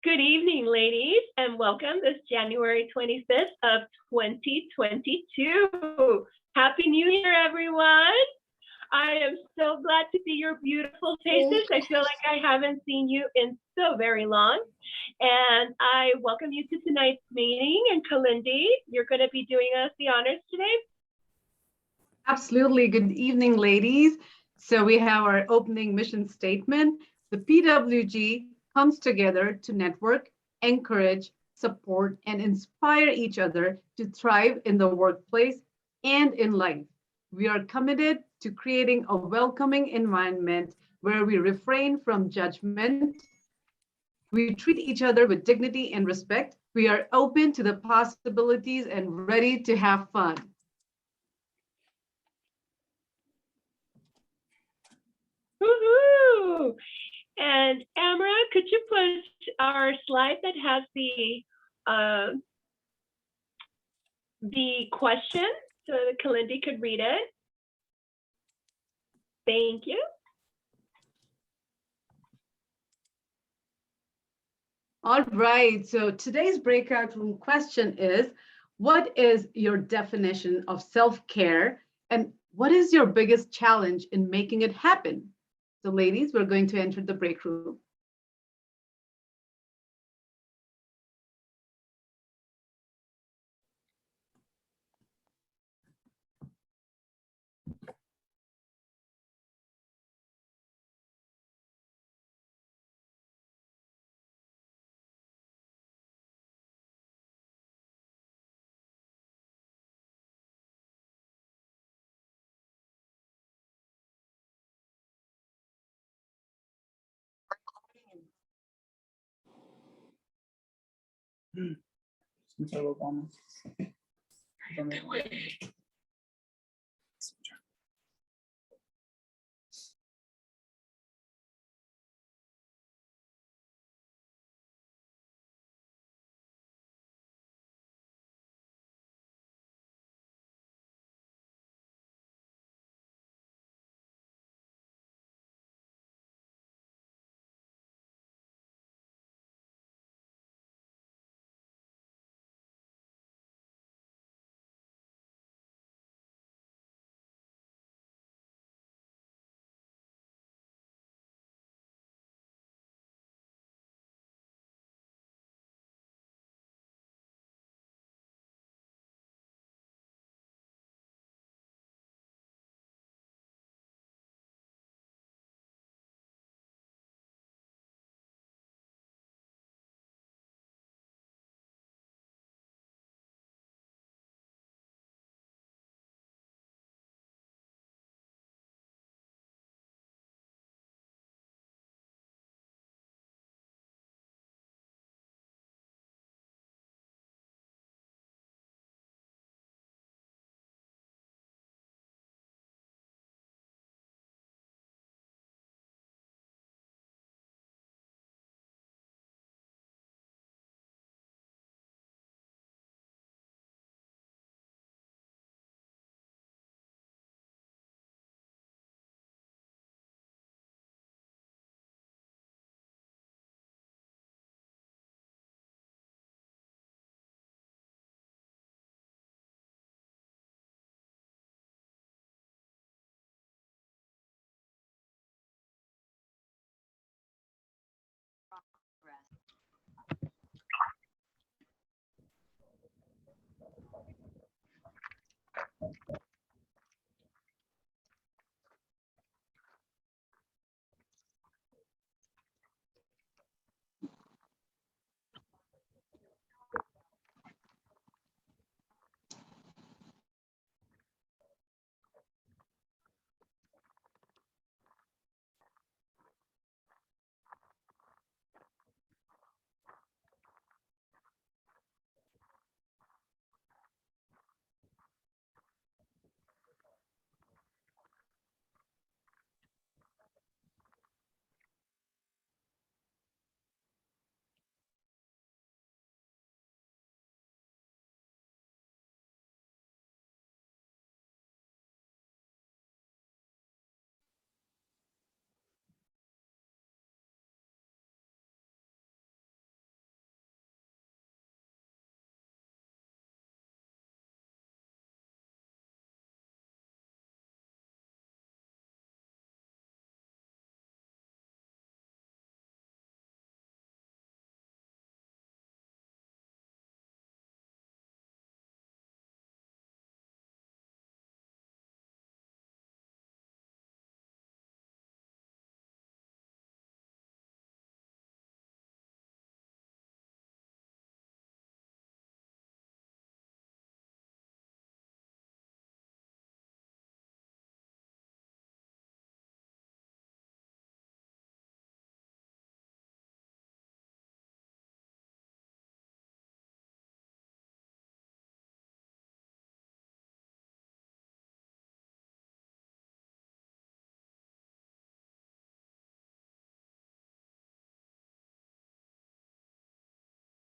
Good evening, ladies, and welcome this January 25th of 2022. Happy New Year, everyone. I am so glad to see your beautiful faces. I feel like I haven't seen you in so very long. And I welcome you to tonight's meeting. And Kalindi, you're going to be doing us the honors today. Absolutely. Good evening, ladies. So we have our opening mission statement. The PWG comes together to network, encourage, support, and inspire each other to thrive in the workplace and in life. We are committed to creating a welcoming environment where we refrain from judgment. We treat each other with dignity and respect. We are open to the possibilities and ready to have fun. Woohoo! And Amra, could you put our slide that has the question so that Kalindi could read it? Thank you. All right, so today's breakout room question is, what is your definition of self-care and what is your biggest challenge in making it happen? So ladies, we're going to enter the break room.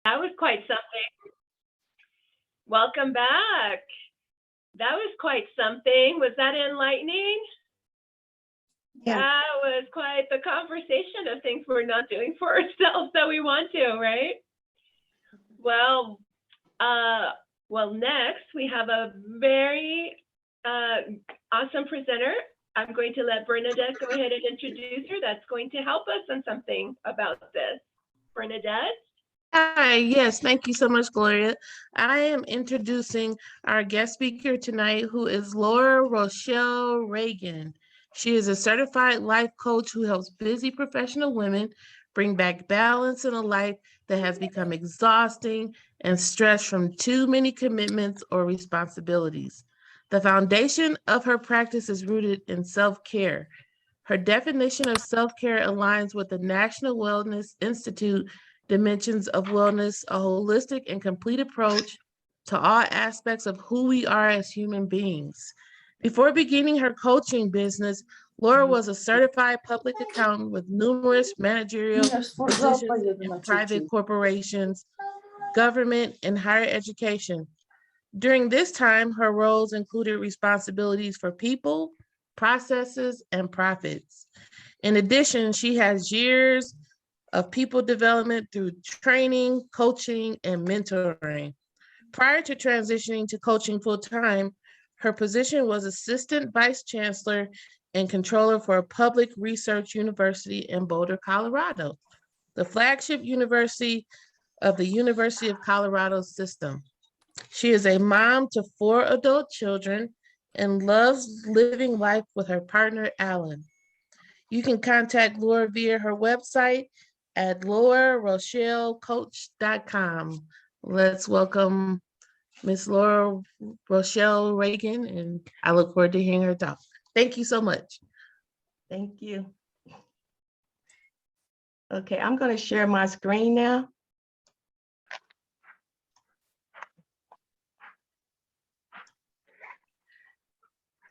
That was quite something. Welcome back. That was quite something. Was that enlightening? Yeah. That was quite the conversation of things we're not doing for ourselves that we want to, right? Well, next we have a very awesome presenter. I'm going to let Bernadette go ahead and introduce her. That's going to help us on something about this. Bernadette? Hi, yes, thank you so much, Gloria. I am introducing our guest speaker tonight, who is Laura Rochelle Reagan. She is a certified life coach who helps busy professional women bring back balance in a life that has become exhausting and stressed from too many commitments or responsibilities. The foundation of her practice is rooted in self-care. Her definition of self-care aligns with the National Wellness Institute dimensions of wellness, a holistic and complete approach to all aspects of who we are as human beings. Before beginning her coaching business, Laura was a certified public accountant with numerous managerial positions in private corporations, government, and higher education. During this time, her roles included responsibilities for people, processes, and profits. In addition, she has years of people development through training, coaching, and mentoring. Prior to transitioning to coaching full-time, her position was Assistant Vice Chancellor and Controller for a public research university in Boulder, Colorado, the flagship university of the University of Colorado system. She is a mom to 4 adult children and loves living life with her partner, Alan. You can contact Laura via her website at laurarochellecoach.com. Let's welcome Miss Laura Rochelle Reagan, and I look forward to hearing her talk. Thank you so much. Thank you. Okay, I'm going to share my screen now.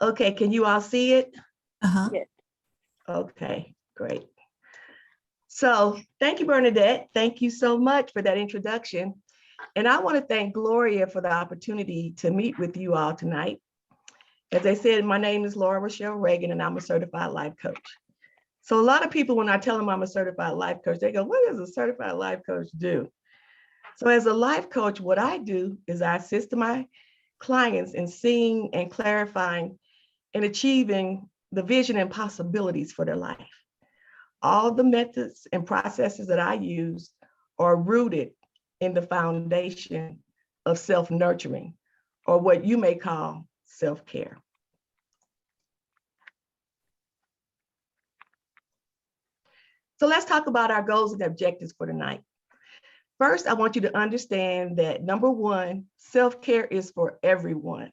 Okay, can you all see it? Uh-huh. Yes. Okay, great. So thank you, Bernadette. Thank you so much for that introduction. And I want to thank Gloria for the opportunity to meet with you all tonight. As I said, my name is Laura Rochelle Reagan, and I'm a certified life coach. So a lot of people, when I tell them I'm a certified life coach, they go, what does a certified life coach do? So as a life coach, what I do is I assist my clients in seeing and clarifying and achieving the vision and possibilities for their life. All the methods and processes that I use are rooted in the foundation of self-nurturing, or what you may call self-care. So let's talk about our goals and objectives for tonight. First, I want you to understand that number one, self-care is for everyone.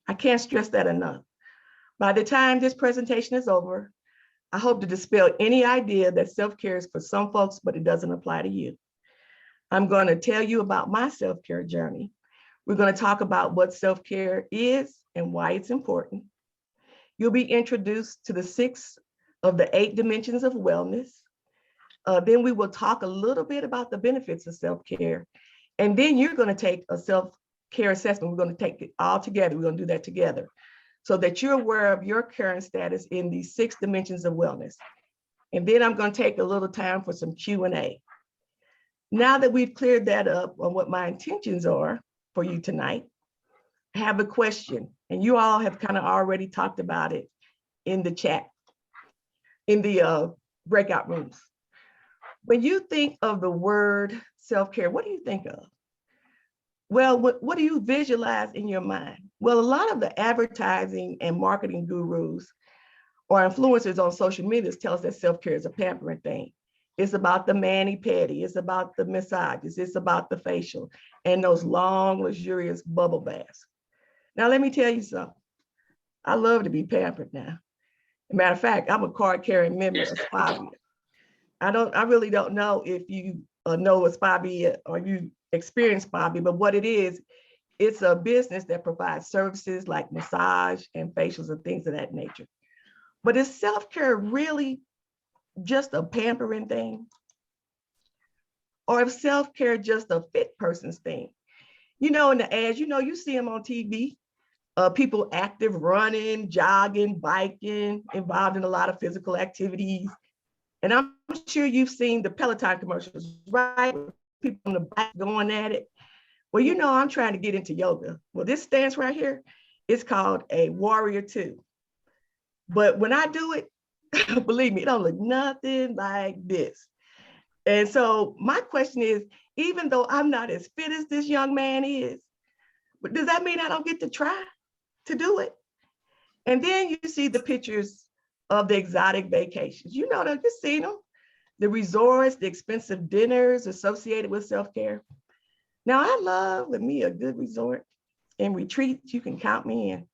I can't stress that enough. By the time this presentation is over, I hope to dispel any idea that self-care is for some folks, but it doesn't apply to you. I'm going to tell you about my self-care journey. We're going to talk about what self-care is and why it's important. You'll be introduced to the 6 of the 8 dimensions of wellness. Then we will talk a little bit about the benefits of self-care. And then you're going to take a self-care assessment. We're going to take it all together. We're going to do that together so that you're aware of your current status in these 6 dimensions of wellness. And then I'm going to take a little time for some Q&A. Now that we've cleared that up on what my intentions are for you tonight, I have a question, and you all have kind of already talked about it in the chat, in the breakout rooms. When you think of the word self-care, what do you think of? Well, what do you visualize in your mind? Well, a lot of the advertising and marketing gurus or influencers on social media tell us that self-care is a pampering thing. It's about the mani-pedi, it's about the massages, it's about the facial and those long, luxurious bubble baths. Now, let me tell you something. I love to be pampered now. As a matter of fact, I'm a card-carrying member of SPABIA. I really don't know if you know what SPABIA or you experience SPABIA, but what it is, it's a business that provides services like massage and facials and things of that nature. But is self-care really just a pampering thing? or if self-care just a fit person's thing. You know, in the ads, you know, you see them on TV, people active, running, jogging, biking, involved in a lot of physical activities. And I'm sure you've seen the Peloton commercials, right? People on the bike going at it. Well, you know, I'm trying to get into yoga. Well, this stance right here is called a warrior two. But when I do it, believe me, it don't look nothing like this. And so my question is, even though I'm not as fit as this young man is, but does that mean I don't get to try to do it? And then you see the pictures of the exotic vacations. You know that, you've seen them, the resorts, the expensive dinners associated with self-care. Now I love with me a good resort and retreat, you can count me in.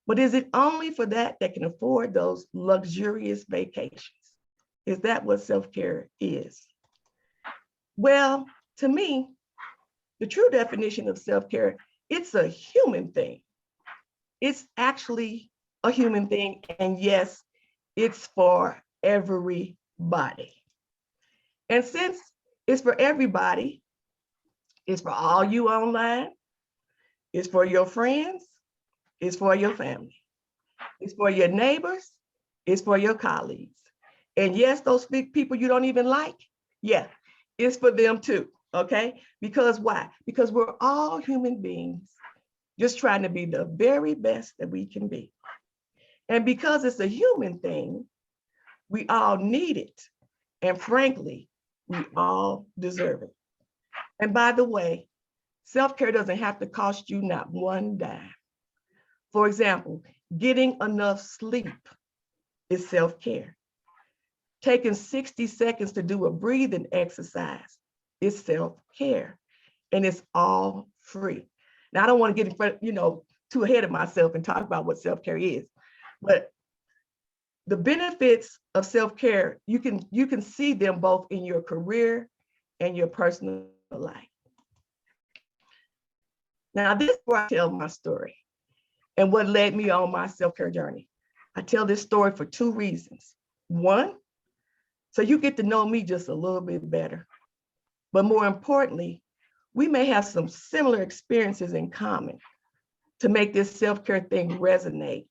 But is it only for that can afford those luxurious vacations? Is that what self-care is? Well, to me, the true definition of self-care, it's a human thing. It's actually a human thing. And yes, it's for everybody. And since it's for everybody, it's for all you online, it's for your friends, it's for your family, it's for your neighbors, it's for your colleagues. And yes, those big people you don't even like, yeah, it's for them too, okay? Because why? Because we're all human beings just trying to be the very best that we can be. And because it's a human thing, we all need it. And frankly, we all deserve it. And by the way, self-care doesn't have to cost you not one dime. For example, getting enough sleep is self-care. Taking 60 seconds to do a breathing exercise is self-care, and it's all free. Now, I don't want to get in front, too ahead of myself and talk about what self-care is, but the benefits of self-care, you can see them both in your career and your personal life. Now, this is where I tell my story and what led me on my self-care journey. I tell this story for two reasons. One, so you get to know me just a little bit better. But more importantly, we may have some similar experiences in common to make this self-care thing resonate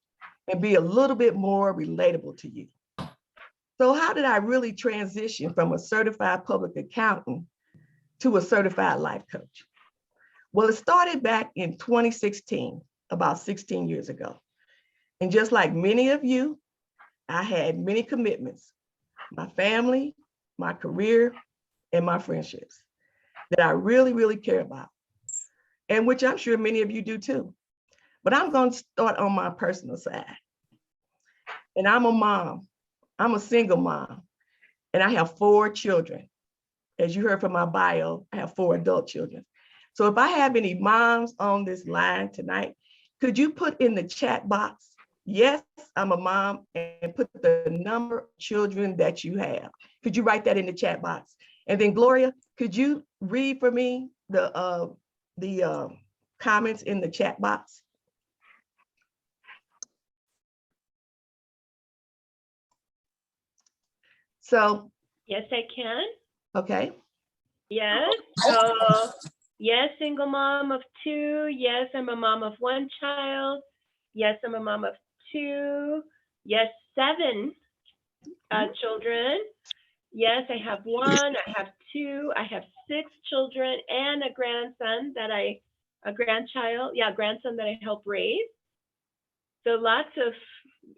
and be a little bit more relatable to you. So how did I really transition from a certified public accountant to a certified life coach? Well, it started back in 2016, about 16 years ago. And just like many of you, I had many commitments, my family, my career, and my friendships that I really, really care about, and which I'm sure many of you do too. But I'm going to start on my personal side. And I'm a mom. I'm a single mom, and I have 4 children. As you heard from my bio, I have 4 adult children. So if I have any moms on this line tonight, could you put in the chat box, yes, I'm a mom, and put the number of children that you have? Could you write that in the chat box? And then Gloria, could you read for me the comments in the chat box? So. Yes, I can. Okay. Yes. Yes, single mom of 2. Yes, I'm a mom of 1 child. Yes, I'm a mom of 2. Yes, 7 children. Yes, I have 1. I have 2. I have 6 children and a grandson that I help raise. So lots of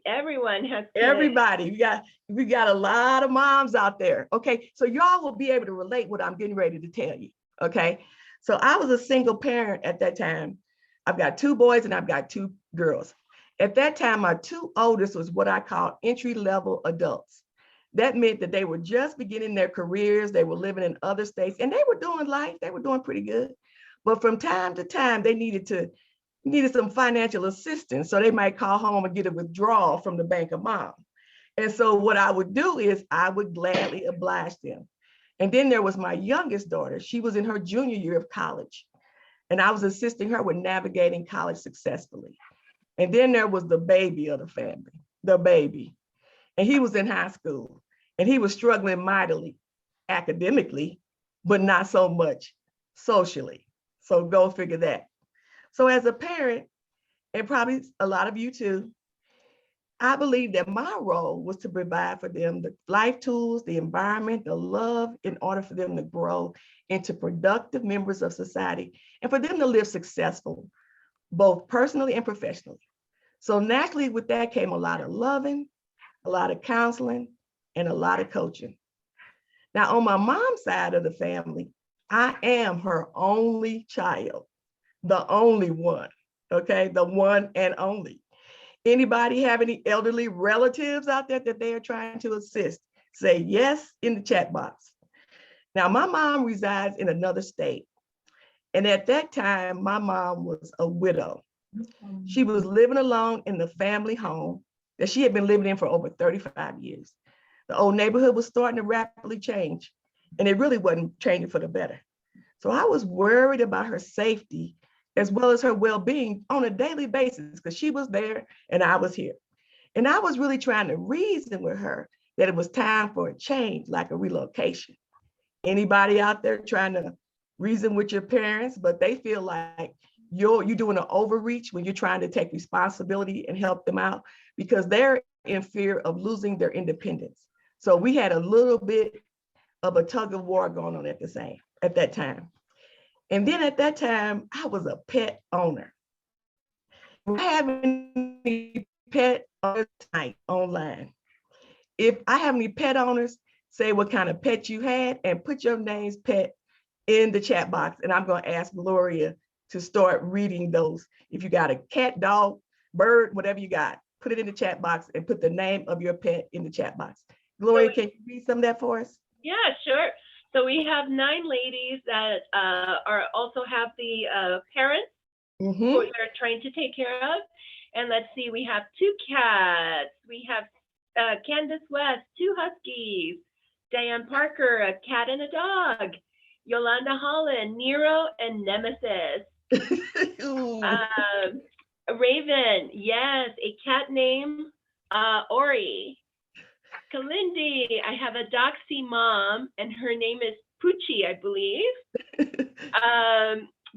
everyone has kids. Everybody, we got a lot of moms out there. Okay, so y'all will be able to relate what I'm getting ready to tell you. Okay, so I was a single parent at that time. I've got 2 boys and I've got 2 girls. At that time, my 2 oldest was what I call entry-level adults. That meant that they were just beginning their careers. They were living in other states and they were doing life. They were doing pretty good. But from time to time, they needed some financial assistance. So they might call home and get a withdrawal from the bank of mom. And so what I would do is I would gladly oblige them. And then there was my youngest daughter. She was in her junior year of college. And I was assisting her with navigating college successfully. And then there was the baby of the family, the baby. And he was in high school and he was struggling mightily academically, but not so much socially. So go figure that. So as a parent, and probably a lot of you too, I believe that my role was to provide for them the life tools, the environment, the love in order for them to grow into productive members of society and for them to live successful, both personally and professionally. So naturally with that came a lot of loving, a lot of counseling, and a lot of coaching. Now on my mom's side of the family, I am her only child, the only one, okay? The one and only. Anybody have any elderly relatives out there that they are trying to assist? Say yes in the chat box. Now, my mom resides in another state. And at that time, my mom was a widow. She was living alone in the family home that she had been living in for over 35 years. The old neighborhood was starting to rapidly change, and it really wasn't changing for the better. So I was worried about her safety as well as her well-being on a daily basis because she was there and I was here. And I was really trying to reason with her that it was time for a change, like a relocation. Anybody out there trying to reason with your parents, but they feel like you're doing an overreach when you're trying to take responsibility and help them out because they're in fear of losing their independence. So we had a little bit of a tug of war going on at that time. And then at that time, I was a pet owner. I have any pet owners tonight online. If I have any pet owners, say what kind of pet you had and put your name's pet in the chat box. And I'm going to ask Gloria to start reading those. If you got a cat, dog, bird, whatever you got, put it in the chat box and put the name of your pet in the chat box. Gloria, can you read some of that for us? Yeah, sure. So we have 9 ladies that are also have the parents who they're trying to take care of. And let's see, we have 2 cats. We have Candace West, 2 huskies, Diane Parker, a cat and a dog, Yolanda Holland, Nero, and Nemesis. Raven, yes, a cat named Ori. Kalindi, I have a doxy mom, and her name is Poochie, I believe.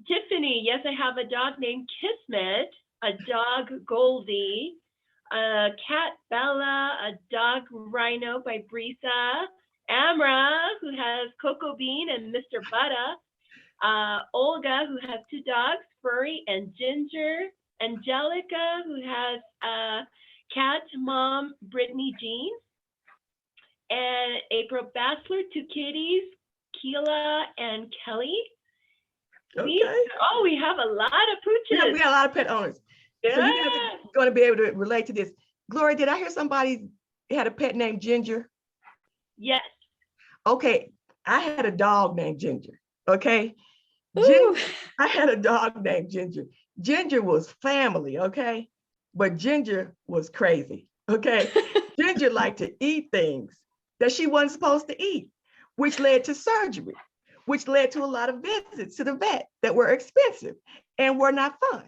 Tiffany, yes, I have a dog named Kismet, a dog Goldie, a cat Bella, a dog Rhino by Brisa, Amra, who has Cocoa Bean and Mr. Butter, Olga, who has 2 dogs, Furry and Ginger, Angelica, who has cat mom Brittany Jean, and April Bassler, 2 kitties, Keela and Kelly. Okay. We have a lot of pooches. Yeah, we got a lot of pet owners. Yeah. So you guys are going to be able to relate to this. Gloria, did I hear somebody had a pet named Ginger? Yes. Okay, I had a dog named Ginger. Okay. Ginger, I had a dog named Ginger. Ginger was family, okay? But Ginger was crazy, okay? Ginger liked to eat things that she wasn't supposed to eat, which led to surgery, which led to a lot of visits to the vet that were expensive and were not fun.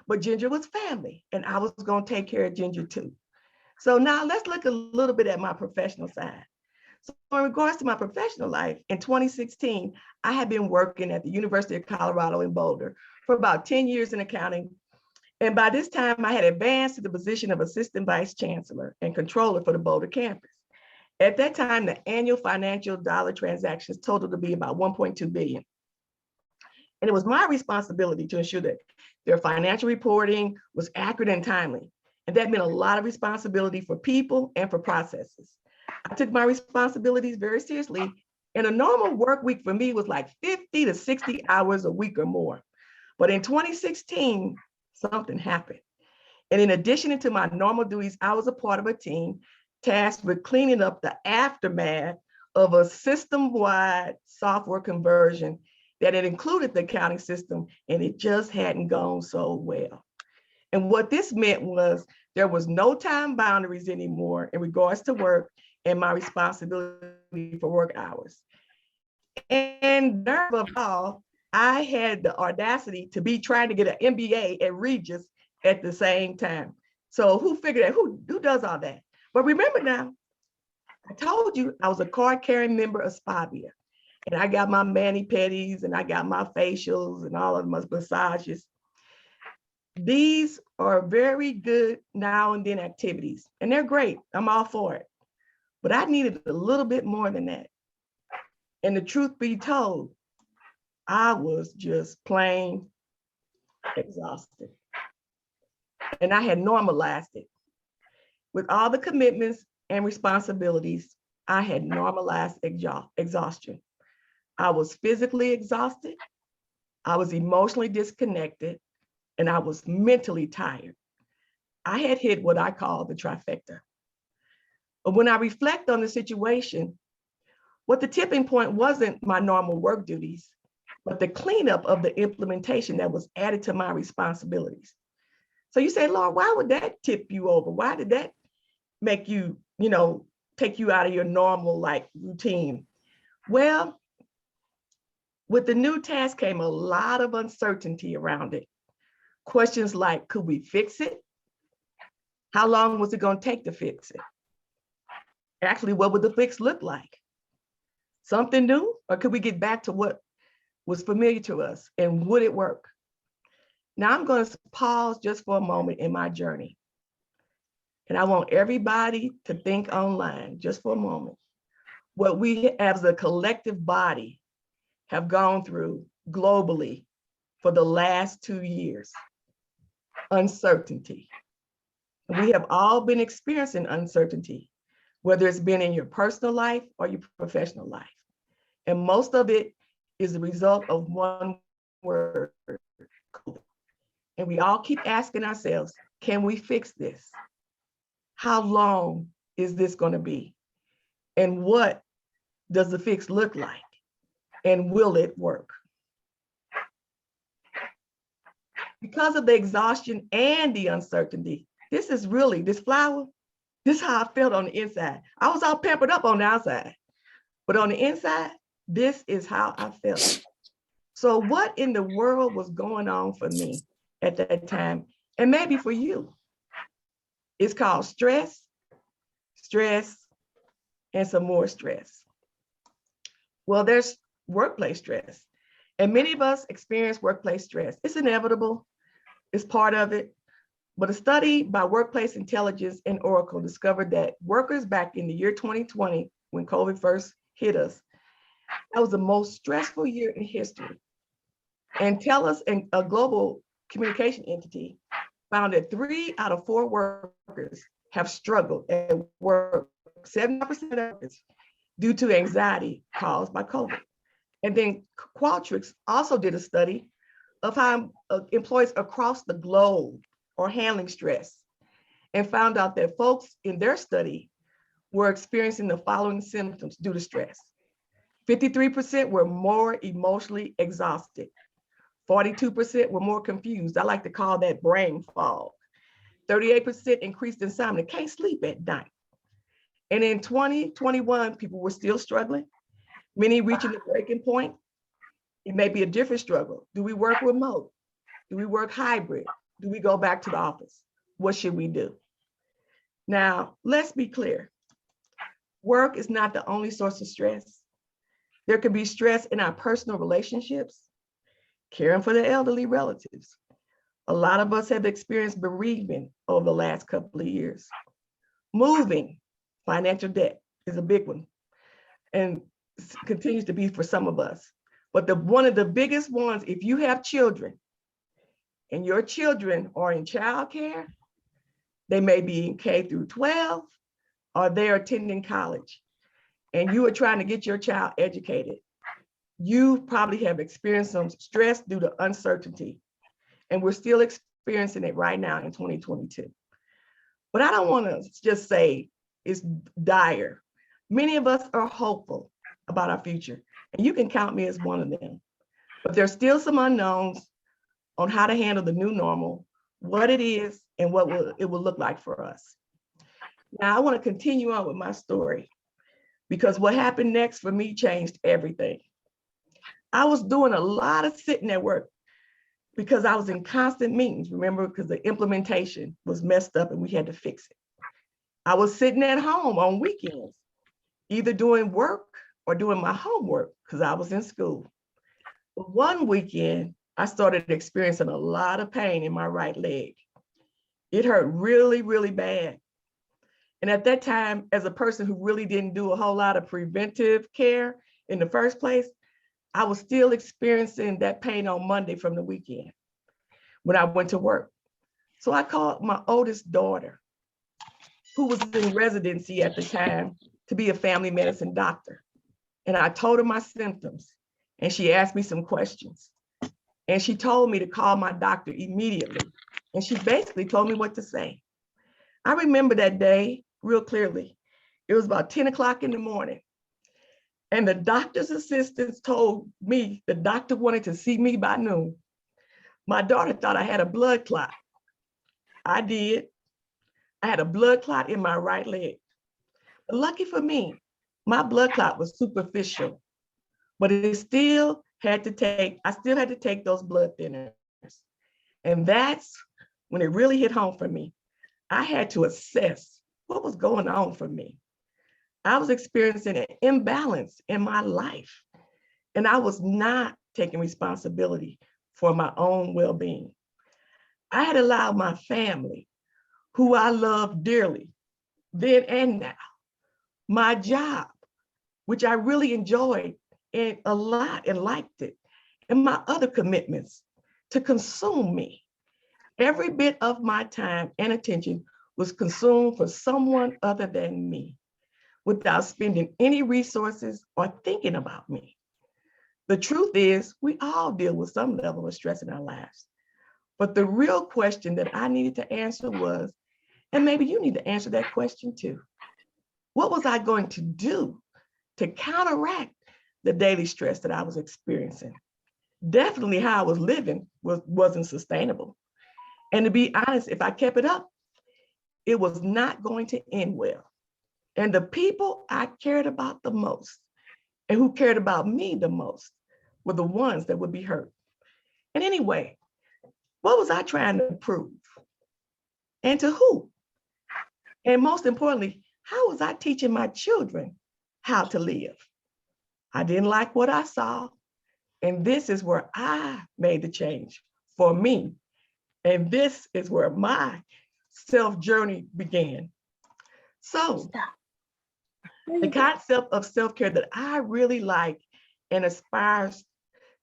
But Ginger was family, and I was going to take care of Ginger too. So now let's look a little bit at my professional side. So in regards to my professional life, in 2016, I had been working at the University of Colorado in Boulder for about 10 years in accounting. And by this time, I had advanced to the position of assistant vice chancellor and controller for the Boulder campus. At that time, the annual financial dollar transactions totaled to be about 1.2 billion. And it was my responsibility to ensure that their financial reporting was accurate and timely. And that meant a lot of responsibility for people and for processes. I took my responsibilities very seriously. And a normal work week for me was like 50 to 60 hours a week or more. But in 2016, something happened. And in addition to my normal duties, I was a part of a team tasked with cleaning up the aftermath of a system-wide software conversion that had included the accounting system, and it just hadn't gone so well. And what this meant was there was no time boundaries anymore in regards to work and my responsibility for work hours. And nerve of all, I had the audacity to be trying to get an MBA at Regis at the same time. So who figured that? Who does all that? But remember now, I told you I was a card-carrying member of Spavia. And I got my mani-pedis and I got my facials and all of my massages. These are very good now and then activities, and they're great. I'm all for it. But I needed a little bit more than that. And the truth be told, I was just plain exhausted. And I had normalized it. With all the commitments and responsibilities, I had normalized exhaustion. I was physically exhausted, I was emotionally disconnected, and I was mentally tired. I had hit what I call the trifecta. But when I reflect on the situation, what the tipping point wasn't my normal work duties, but the cleanup of the implementation that was added to my responsibilities. So you say, Lord, why would that tip you over? Why did that make you, take you out of your normal routine? Well, with the new task came a lot of uncertainty around it. Questions like, could we fix it? How long was it going to take to fix it? Actually, what would the fix look like? Something new? Or could we get back to what was familiar to us? And would it work? Now I'm going to pause just for a moment in my journey. And I want everybody to think online just for a moment. What we as a collective body have gone through globally for the last 2 years. Uncertainty. We have all been experiencing uncertainty, whether it's been in your personal life or your professional life. And most of it is the result of one word, COVID. And we all keep asking ourselves, can we fix this? How long is this going to be? And what does the fix look like? And will it work? Because of the exhaustion and the uncertainty, this flower, this is how I felt on the inside. I was all pampered up on the outside, but on the inside, this is how I felt. So what in the world was going on for me at that time, and maybe for you? It's called stress, and some more stress. Well, there's workplace stress, and many of us experience workplace stress. It's inevitable, it's part of it. But a study by Workplace Intelligence and Oracle discovered that workers back in the year 2020, when COVID first hit us, that was the most stressful year in history. And TELUS, and a global communication entity, found that 3 out of 4 workers have struggled at work, 70% of workers, due to anxiety caused by COVID. And then Qualtrics also did a study of how employees across the globe are handling stress, and found out that folks in their study were experiencing the following symptoms due to stress. 53% were more emotionally exhausted. 42% were more confused. I like to call that brain fog. 38% increased insomnia, can't sleep at night. And in 2021, people were still struggling, many reaching the breaking point. It may be a different struggle. Do we work remote? Do we work hybrid? Do we go back to the office? What should we do? Now, let's be clear. Work is not the only source of stress. There can be stress in our personal relationships, caring for the elderly relatives. A lot of us have experienced bereavement over the last couple of years. Moving, financial debt is a big one, and continues to be for some of us. But one of the biggest ones, if you have children and your children are in childcare, they may be in K through 12, or they're attending college, and you are trying to get your child educated, you probably have experienced some stress due to uncertainty. And we're still experiencing it right now in 2022. But I don't want to just say it's dire. Many of us are hopeful about our future, and you can count me as one of them. But there's still some unknowns on how to handle the new normal, what it is, and what it will look like for us. Now, I want to continue on with my story, because what happened next for me changed everything. I was doing a lot of sitting at work because I was in constant meetings, remember, because the implementation was messed up and we had to fix it. I was sitting at home on weekends, either doing work or doing my homework because I was in school. But one weekend, I started experiencing a lot of pain in my right leg. It hurt really, really bad. And at that time, as a person who really didn't do a whole lot of preventive care in the first place, I was still experiencing that pain on Monday from the weekend when I went to work. So I called my oldest daughter, who was in residency at the time, to be a family medicine doctor. And I told her my symptoms, and she asked me some questions. And she told me to call my doctor immediately. And she basically told me what to say. I remember that day real clearly. It was about 10 o'clock in the morning. And the doctor's assistants told me the doctor wanted to see me by noon. My daughter thought I had a blood clot. I did. I had a blood clot in my right leg. But lucky for me, my blood clot was superficial, but I still had to take those blood thinners. And that's when it really hit home for me. I had to assess what was going on for me. I was experiencing an imbalance in my life, and I was not taking responsibility for my own well-being. I had allowed my family, who I love dearly, then and now, my job, which I really enjoyed a lot and liked it, and my other commitments to consume me. Every bit of my time and attention was consumed for someone other than me, without spending any resources or thinking about me. The truth is, we all deal with some level of stress in our lives. But the real question that I needed to answer was, and maybe you need to answer that question too, what was I going to do to counteract the daily stress that I was experiencing? Definitely how I was living wasn't sustainable. And to be honest, if I kept it up, it was not going to end well. And the people I cared about the most and who cared about me the most were the ones that would be hurt. And anyway, what was I trying to prove? And to who? And most importantly, how was I teaching my children how to live? I didn't like what I saw. And this is where I made the change for me. And this is where my self journey began. So the concept of self-care that I really like and aspires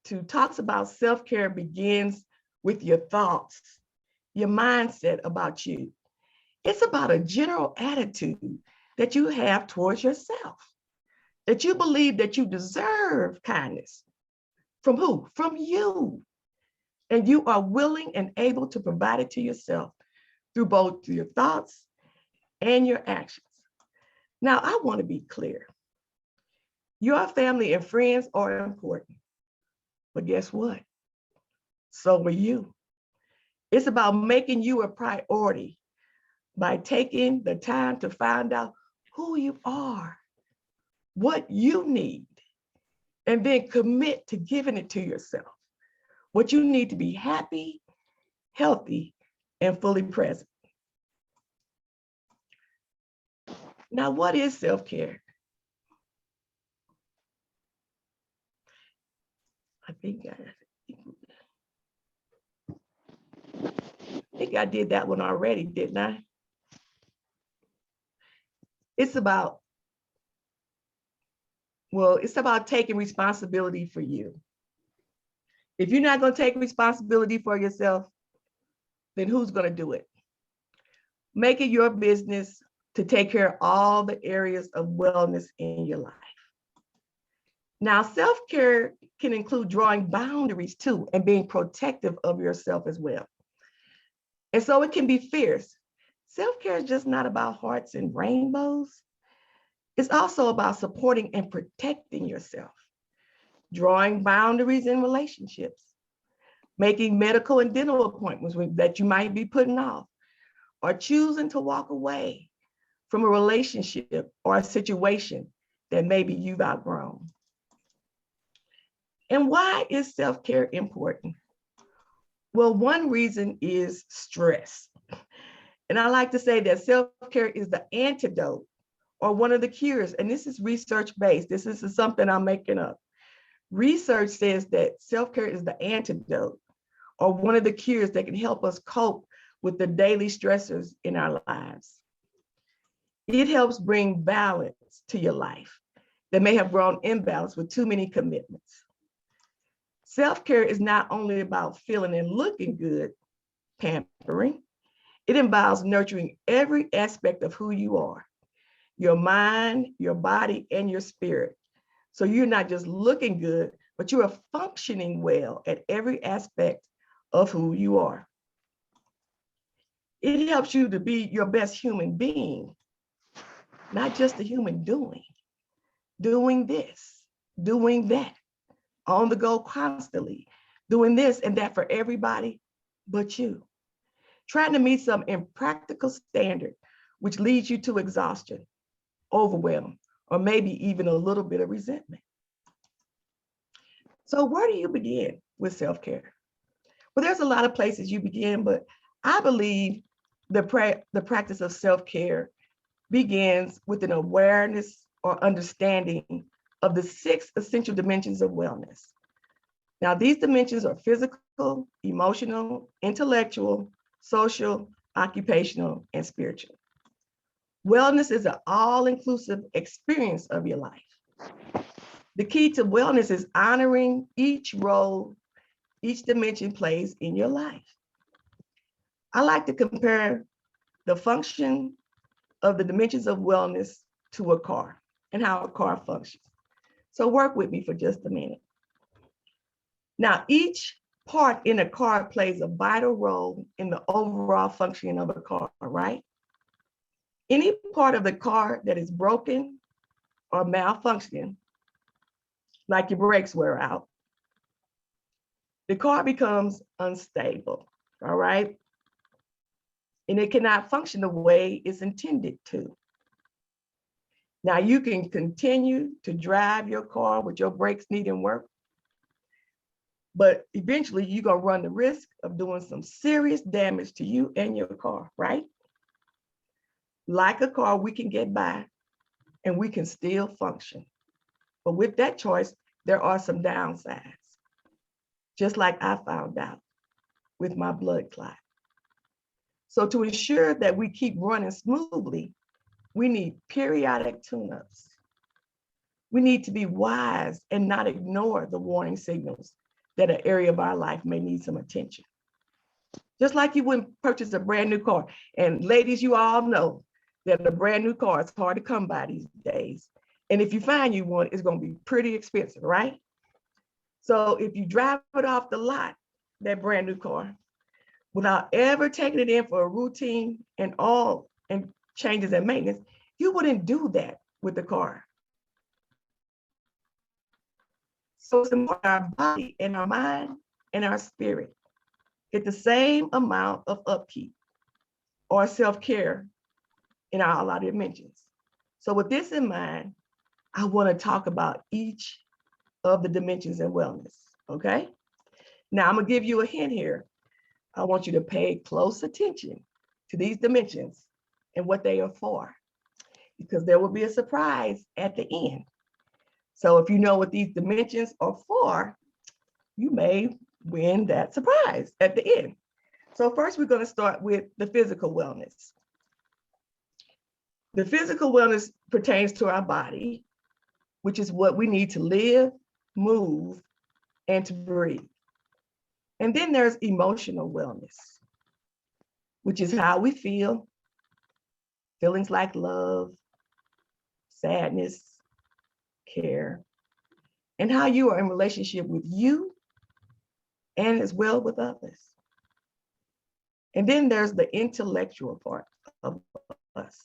to talks about self-care begins with your thoughts, your mindset about you. It's about a general attitude that you have towards yourself, that you believe that you deserve kindness. From who? From you. And you are willing and able to provide it to yourself through both your thoughts and your actions. Now, I want to be clear. Your family and friends are important, but guess what? So are you. It's about making you a priority by taking the time to find out who you are, what you need, and then commit to giving it to yourself. What you need to be happy, healthy, and fully present. Now, what is self-care? I think I did that one already, didn't I? It's about taking responsibility for you. If you're not going to take responsibility for yourself, then who's going to do it? Make it your business to take care of all the areas of wellness in your life. Now, self-care can include drawing boundaries too and being protective of yourself as well. And so it can be fierce. Self-care is just not about hearts and rainbows. It's also about supporting and protecting yourself, drawing boundaries in relationships, making medical and dental appointments that you might be putting off, or choosing to walk away from a relationship or a situation that maybe you've outgrown. And why is self-care important? Well, one reason is stress. And I like to say that self-care is the antidote or one of the cures, and this is research-based, this is something I'm making up. Research says that self-care is the antidote or one of the cures that can help us cope with the daily stressors in our lives. It helps bring balance to your life that may have grown imbalanced with too many commitments. Self-care is not only about feeling and looking good, pampering, it involves nurturing every aspect of who you are, your mind, your body, and your spirit. So you're not just looking good, but you are functioning well at every aspect of who you are. It helps you to be your best human being, not just a human doing this, doing that, on the go constantly, doing this and that for everybody but you. Trying to meet some impractical standard, which leads you to exhaustion, overwhelm, or maybe even a little bit of resentment. So where do you begin with self-care? Well, there's a lot of places you begin, but I believe the practice of self-care begins with an awareness or understanding of the 6 essential dimensions of wellness. Now, these dimensions are physical, emotional, intellectual, social, occupational, and spiritual. Wellness is an all-inclusive experience of your life. The key to wellness is honoring each role each dimension plays in your life. I like to compare the function of the dimensions of wellness to a car and how a car functions. So work with me for just a minute. Now, each part in a car plays a vital role in the overall functioning of a car, right? Any part of the car that is broken or malfunctioning, like your brakes wear out, the car becomes unstable, all right? And it cannot function the way it's intended to. Now, you can continue to drive your car with your brakes needing work, but eventually you're gonna run the risk of doing some serious damage to you and your car, right? Like a car, we can get by and we can still function. But with that choice, there are some downsides, just like I found out with my blood clot. So to ensure that we keep running smoothly, we need periodic tune-ups. We need to be wise and not ignore the warning signals that an area of our life may need some attention. Just like you wouldn't purchase a brand new car. And ladies, you all know that a brand new car is hard to come by these days. And if you find you one, it's gonna be pretty expensive, right? So if you drive it off the lot, that brand new car, without ever taking it in for a routine and all and changes and maintenance, you wouldn't do that with the car. So it's important our body and our mind and our spirit get the same amount of upkeep or self-care in all our dimensions. So with this in mind, I want to talk about each of the dimensions in wellness, okay? Now I'm gonna give you a hint here. I want you to pay close attention to these dimensions and what they are for, because there will be a surprise at the end. So if you know what these dimensions are for, you may win that surprise at the end. So first, we're going to start with the physical wellness. The physical wellness pertains to our body, which is what we need to live, move, and to breathe. And then there's emotional wellness, which is how we feel, feelings like love, sadness, care, and how you are in relationship with you and as well with others. And then there's the intellectual part of us,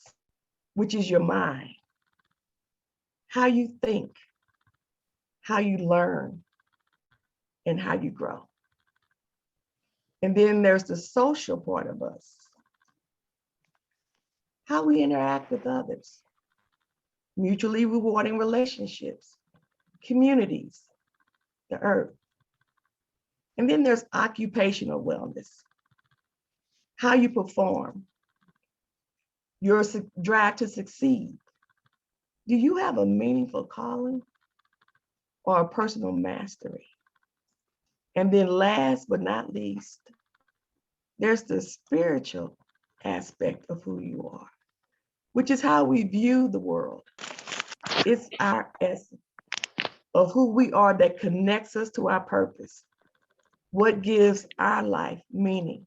which is your mind, how you think, how you learn, and how you grow. And then there's the social part of us, how we interact with others, mutually rewarding relationships, communities, the earth. And then there's occupational wellness, how you perform, your drive to succeed, Do you have a meaningful calling or a personal mastery? And then last but not least, there's the spiritual aspect of who you are, which is how we view the world. It's our essence of who we are that connects us to our purpose, what gives our life meaning.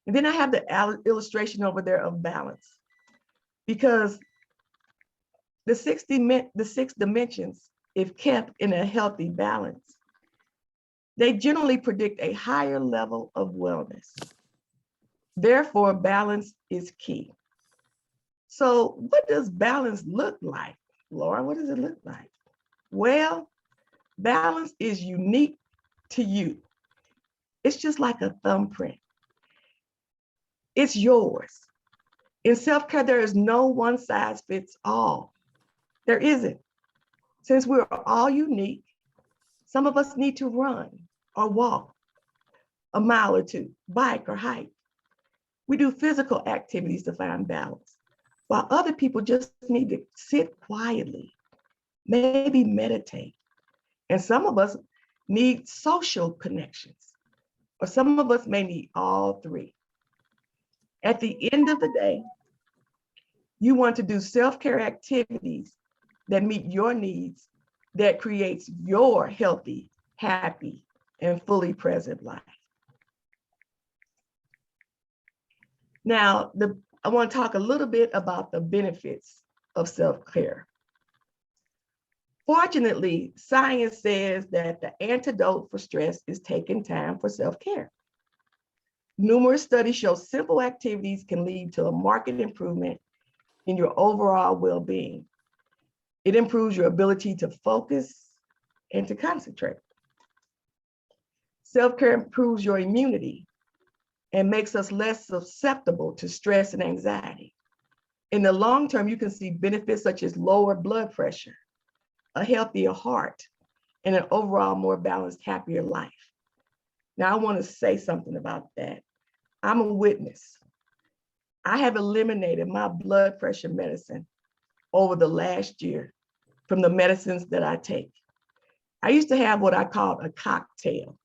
And then I have the illustration over there of balance, because the six dimensions, if kept in a healthy balance, they generally predict a higher level of wellness. Therefore, balance is key. So what does balance look like? Laura, what does it look like? Well, balance is unique to you. It's just like a thumbprint. It's yours. In self-care, there is no one size fits all. There isn't. Since we're all unique, some of us need to run or walk a mile or two, bike or hike. We do physical activities to find balance, while other people just need to sit quietly, maybe meditate. And some of us need social connections, or some of us may need all three. At the end of the day, you want to do self-care activities that meet your needs, that creates your healthy, happy, and fully present life. Now, I want to talk a little bit about the benefits of self-care. Fortunately, science says that the antidote for stress is taking time for self-care. Numerous studies show simple activities can lead to a marked improvement in your overall well-being. It improves your ability to focus and to concentrate. Self-care improves your immunity and makes us less susceptible to stress and anxiety. In the long term, you can see benefits such as lower blood pressure, a healthier heart, and an overall more balanced, happier life. Now, I want to say something about that. I'm a witness. I have eliminated my blood pressure medicine over the last year from the medicines that I take. I used to have what I called a cocktail.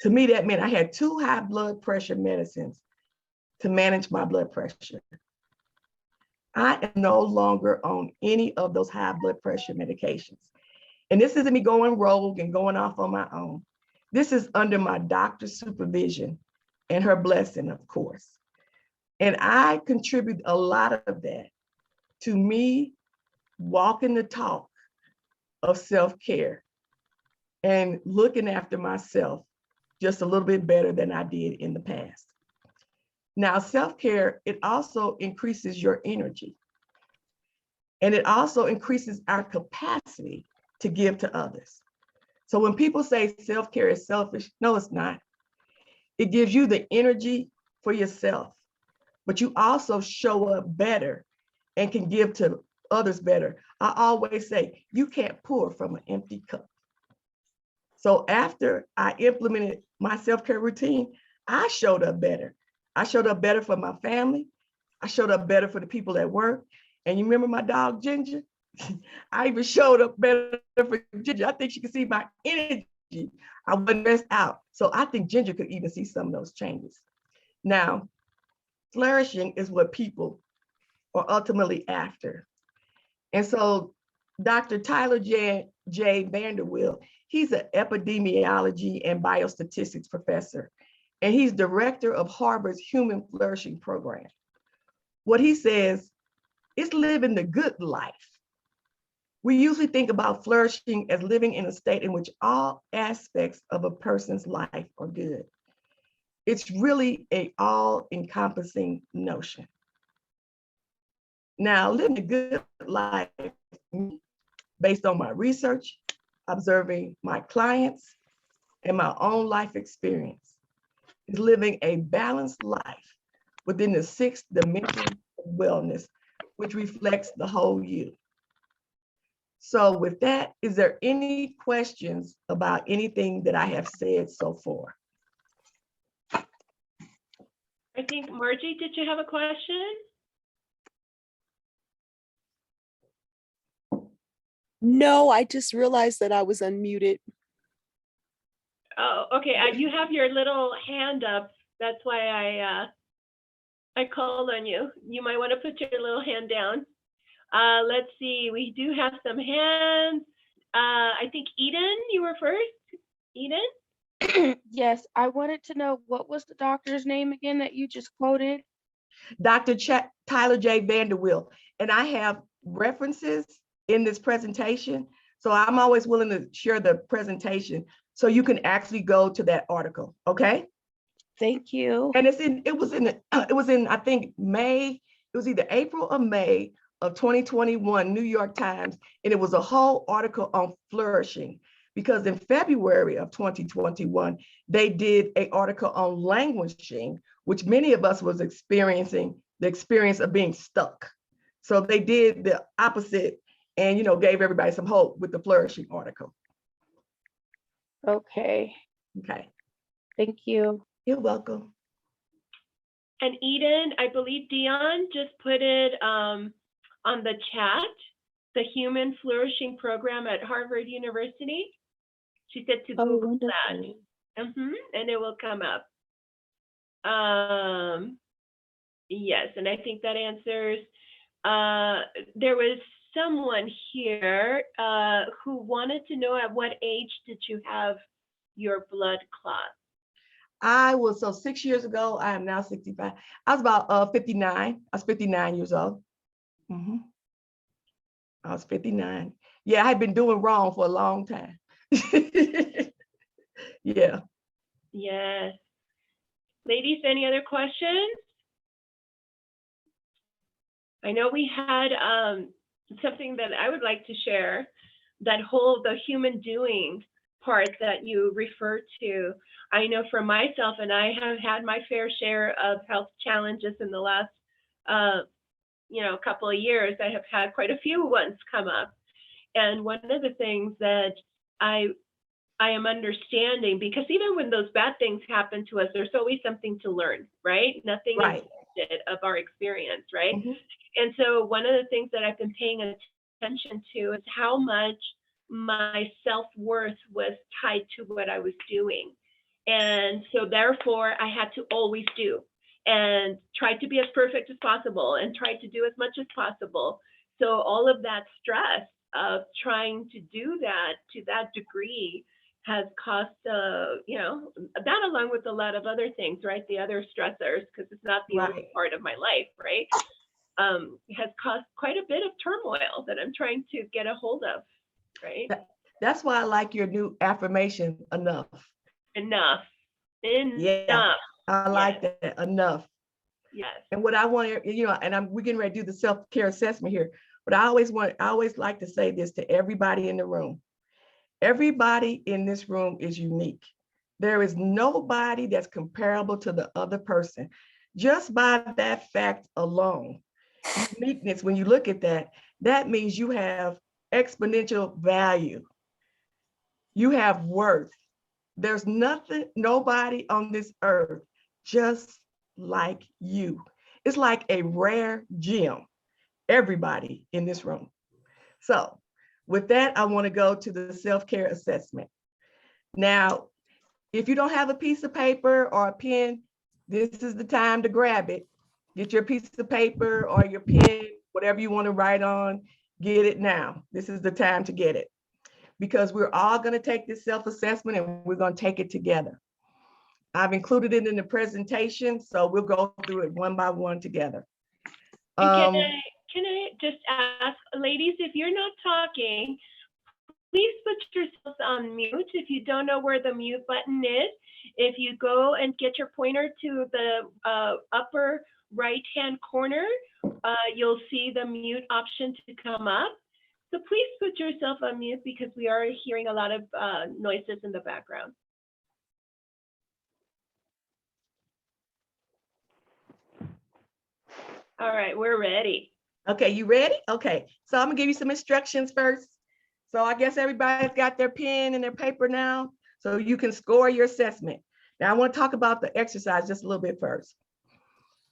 To me, that meant I had 2 high blood pressure medicines to manage my blood pressure. I am no longer on any of those high blood pressure medications. And this isn't me going rogue and going off on my own. This is under my doctor's supervision and her blessing, of course. And I contribute a lot of that to me walking the talk of self-care and looking after myself just a little bit better than I did in the past. Now, self-care, it also increases your energy. And it also increases our capacity to give to others. So when people say self-care is selfish, no, it's not. It gives you the energy for yourself, but you also show up better and can give to others better. I always say, you can't pour from an empty cup. So after I implemented my self-care routine, I showed up better. I showed up better for my family. I showed up better for the people at work. And you remember my dog, Ginger? I even showed up better for Ginger. I think she could see my energy. I wasn't stressed out. So I think Ginger could even see some of those changes. Now, flourishing is what people are ultimately after. And so Dr. Tyler J. Vanderwill, he's an epidemiology and biostatistics professor, and he's director of Harvard's Human Flourishing Program. What he says, it's living the good life. We usually think about flourishing as living in a state in which all aspects of a person's life are good. It's really an all-encompassing notion. Now, living a good life, based on my research, observing my clients, and my own life experience, is living a balanced life within the 6 dimensions of wellness, which reflects the whole you. So with that, is there any questions about anything that I have said so far? I think, Margie, did you have a question? No, I just realized that I was unmuted. Oh, okay. You have your little hand up. That's why I called on you. You might want to put your little hand down. Let's see. We do have some hands. I think Eden, you were first. Eden? Yes, I wanted to know what was the doctor's name again that you just quoted? Dr. Tyler J. Vanderwill, and I have references in this presentation. So I'm always willing to share the presentation so you can actually go to that article, okay? Thank you. And it was in I think May, it was either April or May of 2021, New York Times, and it was a whole article on flourishing, because in February of 2021, they did an article on languishing, which many of us was experiencing the experience of being stuck. So they did the opposite and, gave everybody some hope with the flourishing article. Okay, Okay, thank you. you're welcome. And Eden, I believe Dion just put it on the chat, the Human Flourishing Program at Harvard University. She said to Google that. And it will come up. Yes, and I think that answers. There was someone here who wanted to know, at what age did you have your blood clot? So 6 years ago, I am now 65. I was about 59. I was 59 years old. I was 59. Yeah, I had been doing wrong for a long time. Yeah. Yes. Ladies, any other questions? I know we had something that I would like to share, the human doing part that you refer to. I know for myself, and I have had my fair share of health challenges in the last couple of years. I have had quite a few ones come up. And one of the things that I am understanding, because even when those bad things happen to us, there's always something to learn, right? Nothing is wasted of our experience, right? And so one of the things that I've been paying attention to is how much my self-worth was tied to what I was doing. And so therefore I had to always do and try to be as perfect as possible and try to do as much as possible. So all of that stress of trying to do that to that degree has cost, that along with a lot of other things, right? The other stressors, because it's not the only part of my life, right? Has caused quite a bit of turmoil that I'm trying to get a hold of, right? That's why I like your new affirmation, enough. Enough. Yeah, I like that, enough. Yes. And what I want to, and we're getting ready to do the self-care assessment here, but I always like to say this to everybody in the room. Everybody in this room is unique. There is nobody that's comparable to the other person. Just by that fact alone, uniqueness, when you look at that, that means you have exponential value. You have worth. There's nobody on this earth just like you. It's like a rare gem, everybody in this room. So with that, I want to go to the self-care assessment. Now, if you don't have a piece of paper or a pen, this is the time to grab it. Get your piece of paper or your pen, whatever you want to write on, get it now. This is the time to get it, because we're all going to take this self-assessment and we're going to take it together. I've included it in the presentation, so we'll go through it one by one together. Can I just ask, ladies, if you're not talking, please put yourselves on mute. If you don't know where the mute button is, if you go and get your pointer to the upper right-hand corner, you'll see the mute option to come up. So please put yourself on mute, because we are hearing a lot of noises in the background. All right, we're ready. Okay, you ready? Okay, so I'm gonna give you some instructions first. So I guess everybody's got their pen and their paper now, so you can score your assessment. Now I want to talk about the exercise just a little bit first.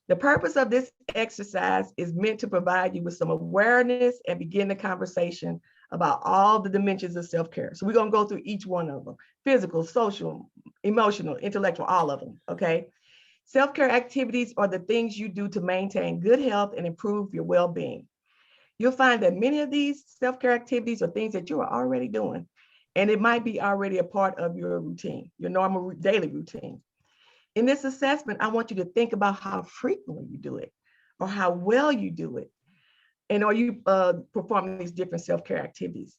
The purpose of this exercise is meant to provide you with some awareness and begin the conversation about all the dimensions of self-care. So we're going to go through each one of them: physical, social, emotional, intellectual, all of them, okay? Self-care activities are the things you do to maintain good health and improve your well-being. You'll find that many of these self-care activities are things that you are already doing, and it might be already a part of your routine, your normal daily routine. In this assessment, I want you to think about how frequently you do it or how well you do it. And are you performing these different self-care activities?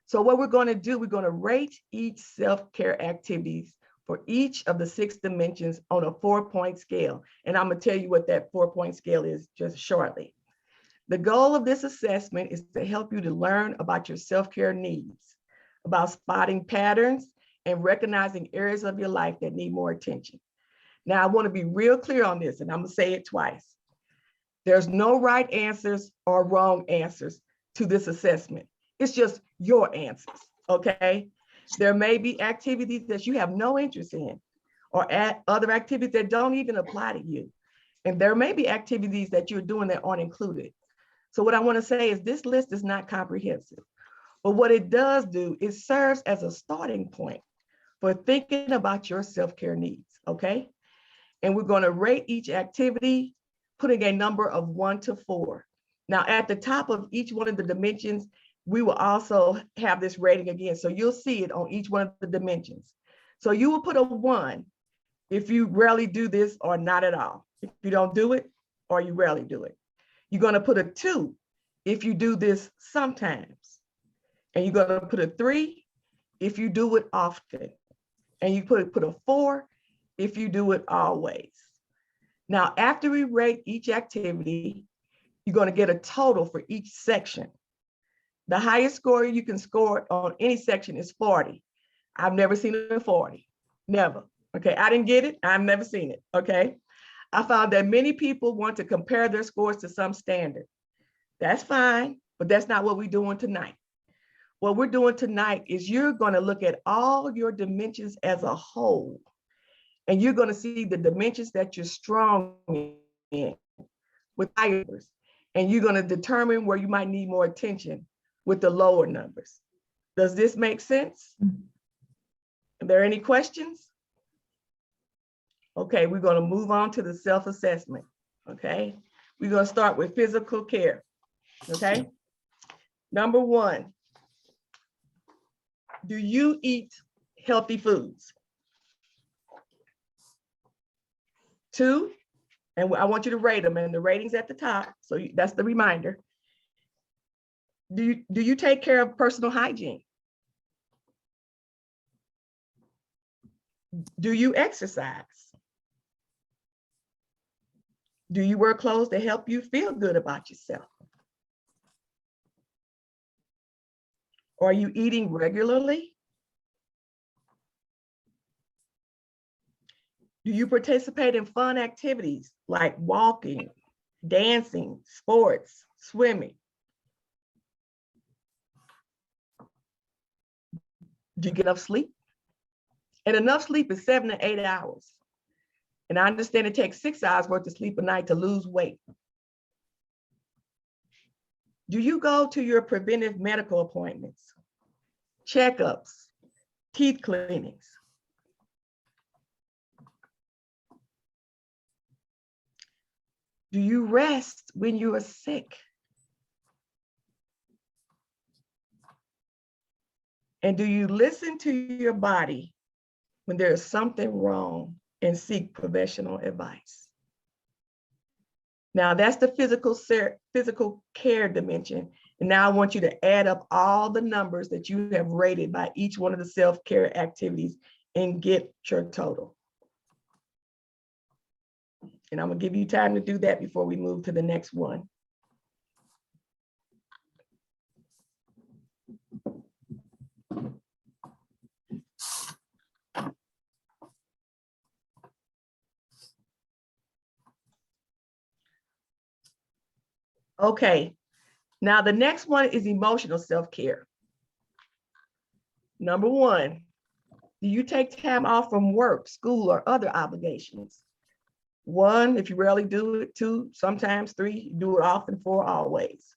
So what we're going to do, we're going to rate each self-care activities for each of the 6 dimensions on a 4-point scale. And I'm going to tell you what that 4-point scale is just shortly. The goal of this assessment is to help you to learn about your self-care needs, about spotting patterns and recognizing areas of your life that need more attention. Now, I want to be real clear on this, and I'm going to say it twice. There's no right answers or wrong answers to this assessment. It's just your answers, okay? There may be activities that you have no interest in, or other activities that don't even apply to you. And there may be activities that you're doing that aren't included. So what I want to say is this list is not comprehensive, but what it does do is serves as a starting point for thinking about your self-care needs, okay? And we're going to rate each activity, putting a number of 1 to 4. Now, at the top of each one of the dimensions, we will also have this rating again. So you'll see it on each one of the dimensions. So you will put a 1 if you rarely do this or not at all. If you don't do it or you rarely do it. You're going to put a 2 if you do this sometimes. And you're going to put a 3 if you do it often. And you put a 4 if you do it always. Now, after we rate each activity, you're going to get a total for each section. The highest score you can score on any section is 40. I've never seen a 40, never. Okay, I didn't get it, I've never seen it, okay? I found that many people want to compare their scores to some standard. That's fine, but that's not what we're doing tonight. What we're doing tonight is you're going to look at all your dimensions as a whole. And you're going to see the dimensions that you're strong in with higher numbers. And you're going to determine where you might need more attention with the lower numbers. Does this make sense? Are there any questions? Okay, we're going to move on to the self-assessment. Okay, we're going to start with physical care. Okay, number 1, do you eat healthy foods? 2, and I want you to rate them, and the rating's at the top, so that's the reminder. Do you take care of personal hygiene? Do you exercise? Do you wear clothes that help you feel good about yourself? Are you eating regularly? Do you participate in fun activities like walking, dancing, sports, swimming? Do you get enough sleep? And enough sleep is 7 to 8 hours. And I understand it takes 6 hours worth of sleep a night to lose weight. Do you go to your preventive medical appointments, checkups, teeth cleanings? Do you rest when you are sick? And do you listen to your body when there is something wrong and seek professional advice? Now that's the physical care dimension. And now I want you to add up all the numbers that you have rated by each one of the self-care activities and get your total. And I'm gonna give you time to do that before we move to the next one. Okay, now the next one is emotional self-care. Number 1, do you take time off from work, school, or other obligations? 1, if you rarely do it. 2, sometimes 3, do it often. 4, always.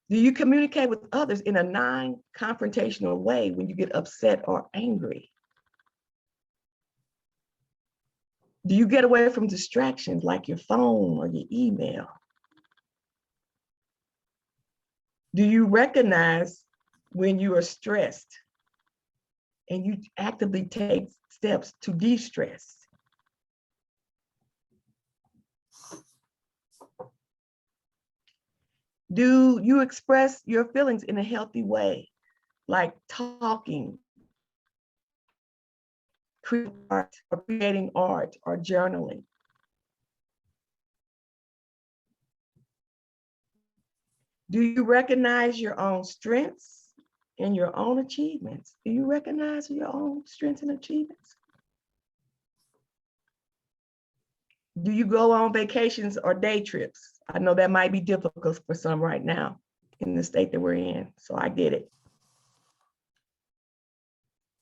Do you communicate with others in a non-confrontational way when you get upset or angry? Do you get away from distractions like your phone or your email? Do you recognize when you are stressed and you actively take steps to de-stress? Do you express your feelings in a healthy way, like talking, creating art, or journaling? Do you recognize your own strengths and your own achievements? Do you recognize your own strengths and achievements? Do you go on vacations or day trips? I know that might be difficult for some right now in the state that we're in, so I get it.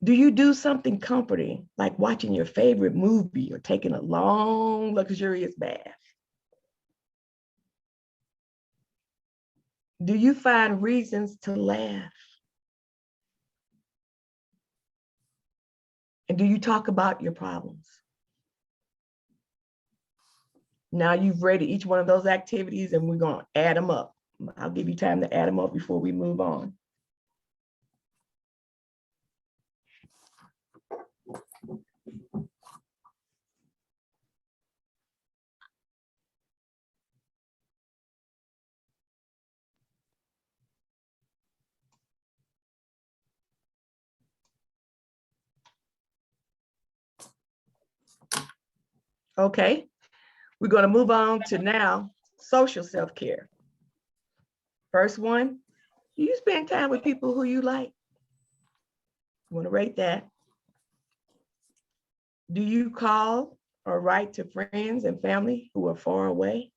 Do you do something comforting, like watching your favorite movie or taking a long, luxurious bath? Do you find reasons to laugh? And do you talk about your problems? Now you've rated each one of those activities and we're going to add them up. I'll give you time to add them up before we move on. Okay, we're going to move on to now social self-care. First one, do you spend time with people who you like? You want to rate that. Do you call or write to friends and family who are far away?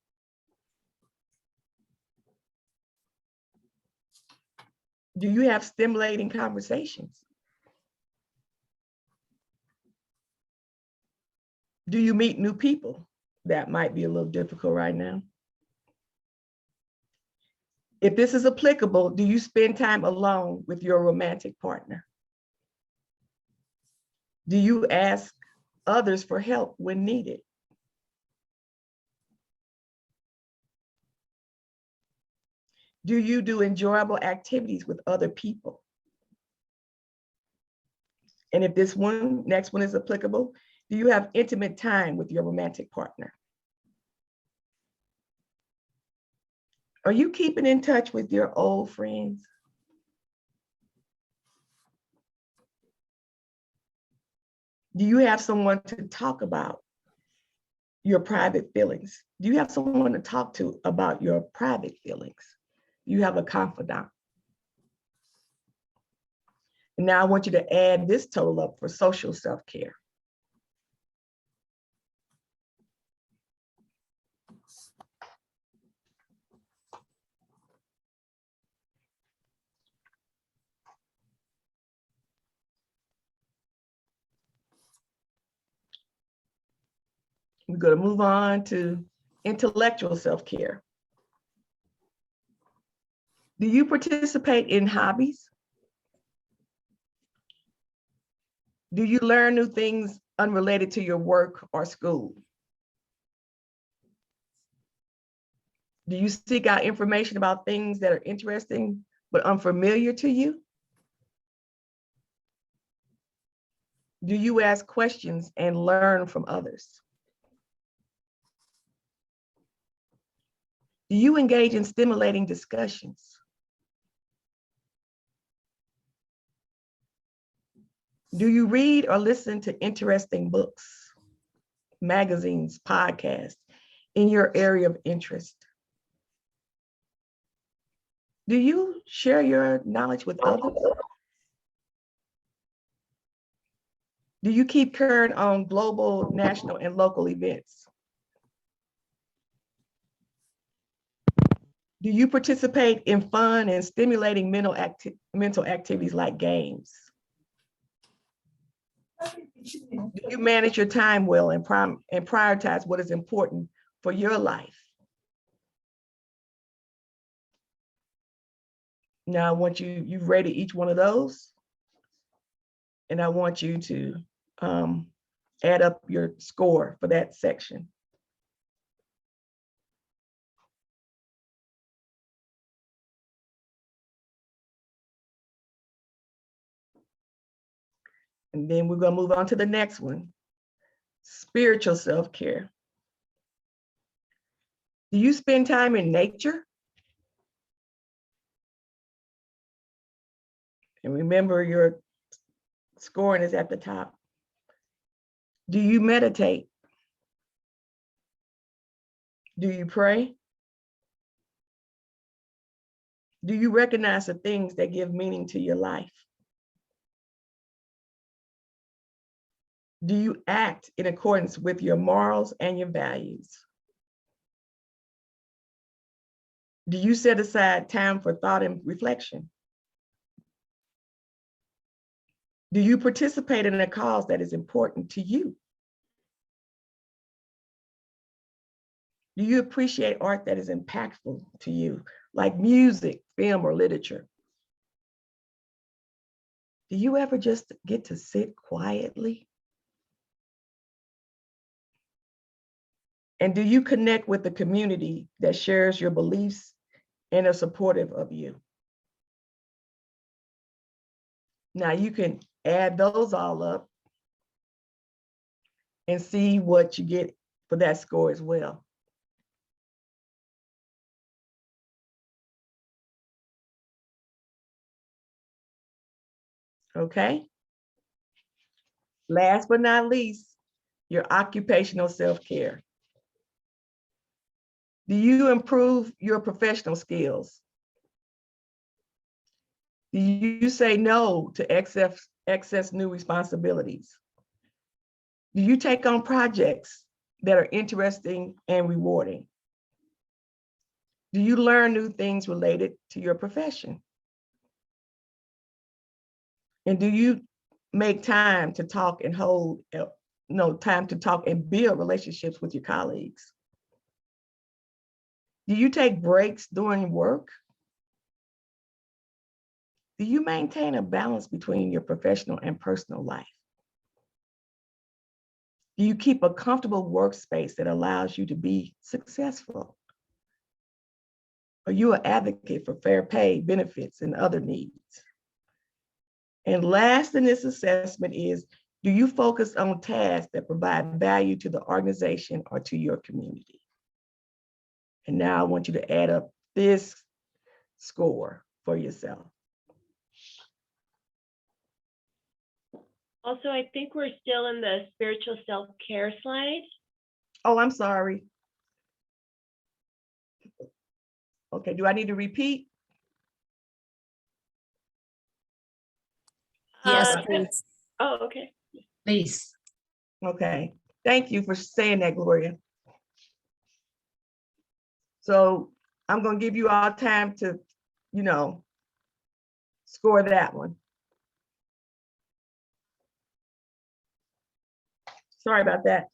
Do you have stimulating conversations? Do you meet new people? That might be a little difficult right now. If this is applicable, do you spend time alone with your romantic partner? Do you ask others for help when needed? Do you do enjoyable activities with other people? And if this one, next one is applicable, do you have intimate time with your romantic partner? Are you keeping in touch with your old friends? Do you have someone to talk about your private feelings? Do you have someone to talk to about your private feelings? You have a confidant. And now I want you to add this total up for social self-care. We're going to move on to intellectual self-care. Do you participate in hobbies? Do you learn new things unrelated to your work or school? Do you seek out information about things that are interesting but unfamiliar to you? Do you ask questions and learn from others? Do you engage in stimulating discussions? Do you read or listen to interesting books, magazines, podcasts in your area of interest? Do you share your knowledge with others? Do you keep current on global, national, and local events? Do you participate in fun and stimulating mental activities like games? Do you manage your time well and prioritize what is important for your life? Now I want you've rated each one of those. And I want you to add up your score for that section. And then we're going to move on to the next one, spiritual self-care. Do you spend time in nature? And remember, your scoring is at the top. Do you meditate? Do you pray? Do you recognize the things that give meaning to your life? Do you act in accordance with your morals and your values? Do you set aside time for thought and reflection? Do you participate in a cause that is important to you? Do you appreciate art that is impactful to you, like music, film, or literature? Do you ever just get to sit quietly? And do you connect with the community that shares your beliefs and are supportive of you? Now you can add those all up and see what you get for that score as well. Okay. Last but not least, your occupational self-care. Do you improve your professional skills? Do you say no to excess new responsibilities? Do you take on projects that are interesting and rewarding? Do you learn new things related to your profession? And do you make time to talk and time to talk and build relationships with your colleagues? Do you take breaks during work? Do you maintain a balance between your professional and personal life? Do you keep a comfortable workspace that allows you to be successful? Are you an advocate for fair pay, benefits, and other needs? And last in this assessment is, do you focus on tasks that provide value to the organization or to your community? And now I want you to add up this score for yourself. Also, I think we're still in the spiritual self-care slide. Oh, I'm sorry. Okay, do I need to repeat? Yes, Uh, please. Oh, okay. Please. Okay, thank you for saying that, Gloria. So I'm gonna give you all time to, score that one. Sorry about that.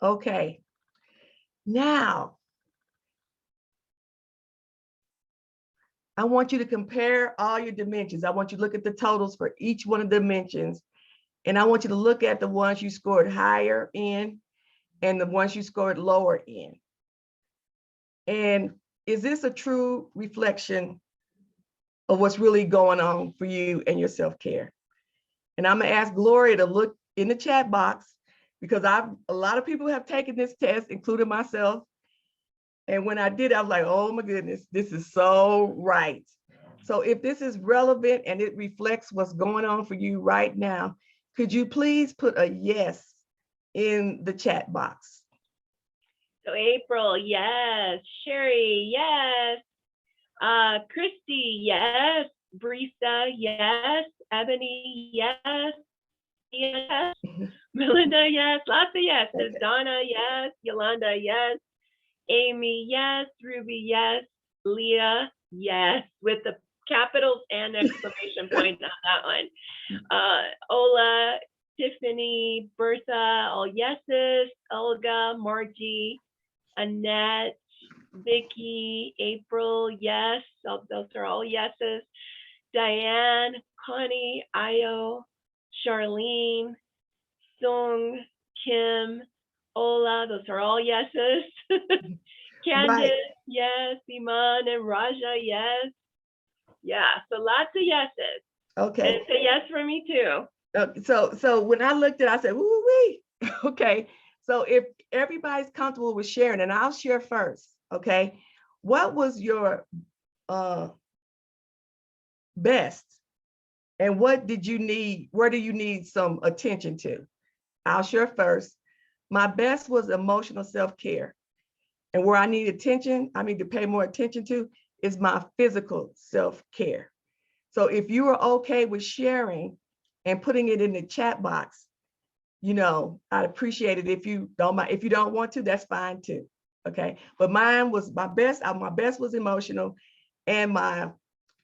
Okay, now I want you to compare all your dimensions. I want you to look at the totals for each one of the dimensions. And I want you to look at the ones you scored higher in and the ones you scored lower in. And is this a true reflection of what's really going on for you and your self-care? And I'm gonna ask Gloria to look in the chat box because a lot of people have taken this test, including myself. And when I did, I was like, oh my goodness, this is so right. So if this is relevant and it reflects what's going on for you right now, could you please put a yes in the chat box? So April, yes. Sherry, yes. Christy, yes. Brisa, yes. Ebony, yes. Yes. Melinda, yes. Lots of yeses. Okay. Donna, yes. Yolanda, yes. Amy, yes. Ruby, yes. Leah, yes. With the capitals and exclamation point on that one. Ola, Tiffany, Bertha, all yeses. Olga, Margie, Annette, Vicky, April, yes. Those are all yeses. Diane, Connie, Io, Charlene, Sung, Kim, Ola, those are all yeses. Candace, yes. Iman and Raja, yes. Yeah, so lots of yeses. Okay. And it's a yes for me too. So when I looked at it, I said, woo wee. Okay. So if everybody's comfortable with sharing, and I'll share first, okay? What was your best? And what did you need? Where do you need some attention to? I'll share first. My best was emotional self-care. And where I need attention, I need to pay more attention to is my physical self-care. So if you are okay with sharing and putting it in the chat box, you know, I'd appreciate it. If you don't mind, if you don't want to, that's fine too. Okay. But mine was my best was emotional and my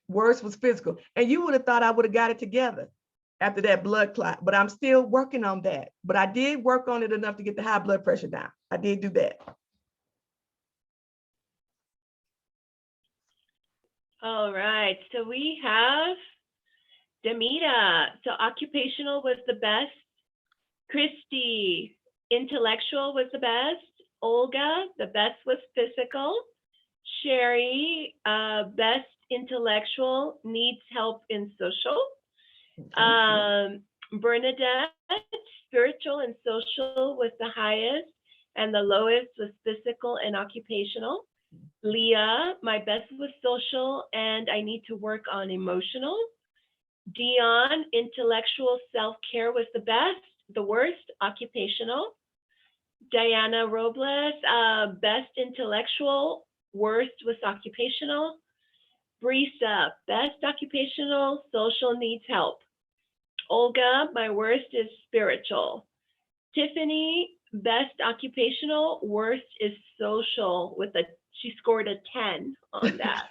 worst was physical. And you would have thought I would have got it together after that blood clot, but I'm still working on that. But I did work on it enough to get the high blood pressure down. I did do that. All right, so we have Demita. So occupational was the best. Christy, intellectual was the best. Olga, the best was physical. Sherry, best intellectual, needs help in social. Bernadette, spiritual and social was the highest, and the lowest was physical and occupational. Leah, my best was social, and I need to work on emotional. Dion, intellectual self-care was the best, the worst, occupational. Diana Robles, best intellectual, worst was occupational. Brisa, best occupational, social, needs help. Olga, my worst is spiritual. Tiffany, best occupational, worst is social with she scored a 10 on that.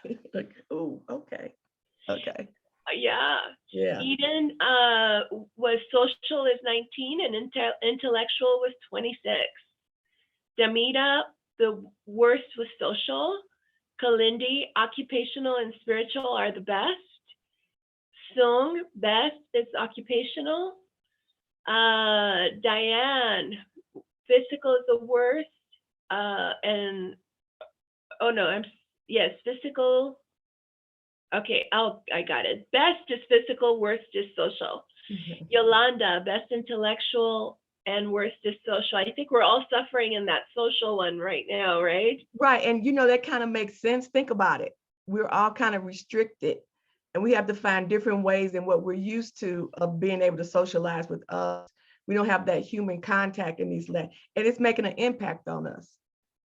Oh, okay. Okay. Yeah. Yeah. Eden was social is 19 and intellectual was 26. Damita, the worst was social. Kalindi, occupational and spiritual are the best. Sung, best is occupational. Diane, physical is the worst. Physical. Okay, I got it. Best is physical, worst is social. Mhm. Yolanda, best intellectual and worst is social. I think we're all suffering in that social one right now, right? Right. And you know, that kind of makes sense. Think about it. We're all kind of restricted and we have to find different ways than what we're used to of being able to socialize with us. We don't have that human contact in these and it's making an impact on us,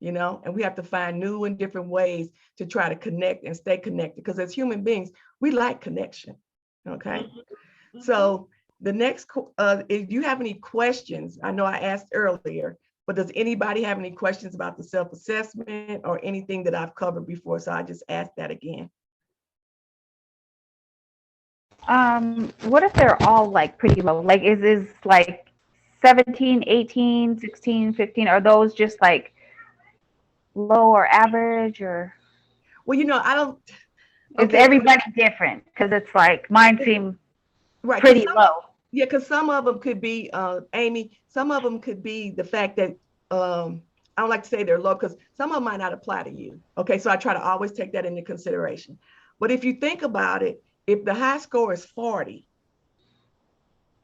you know, and we have to find new and different ways to try to connect and stay connected because as human beings, we like connection. Okay. Mm-hmm. So the next, if you have any questions, I know I asked earlier, but does anybody have any questions about the self-assessment or anything that I've covered before? So I just asked that again. What if they're all like pretty low? Like is like 17, 18, 16, 15, are those just like low or average or? Well, you know, I don't. Is everybody different? Because it's like mine seem right, pretty low. Yeah, because some of them could be, Amy, some of them could be the fact that, I don't like to say they're low because some of them might not apply to you. Okay, so I try to always take that into consideration. But if you think about it, if the high score is 40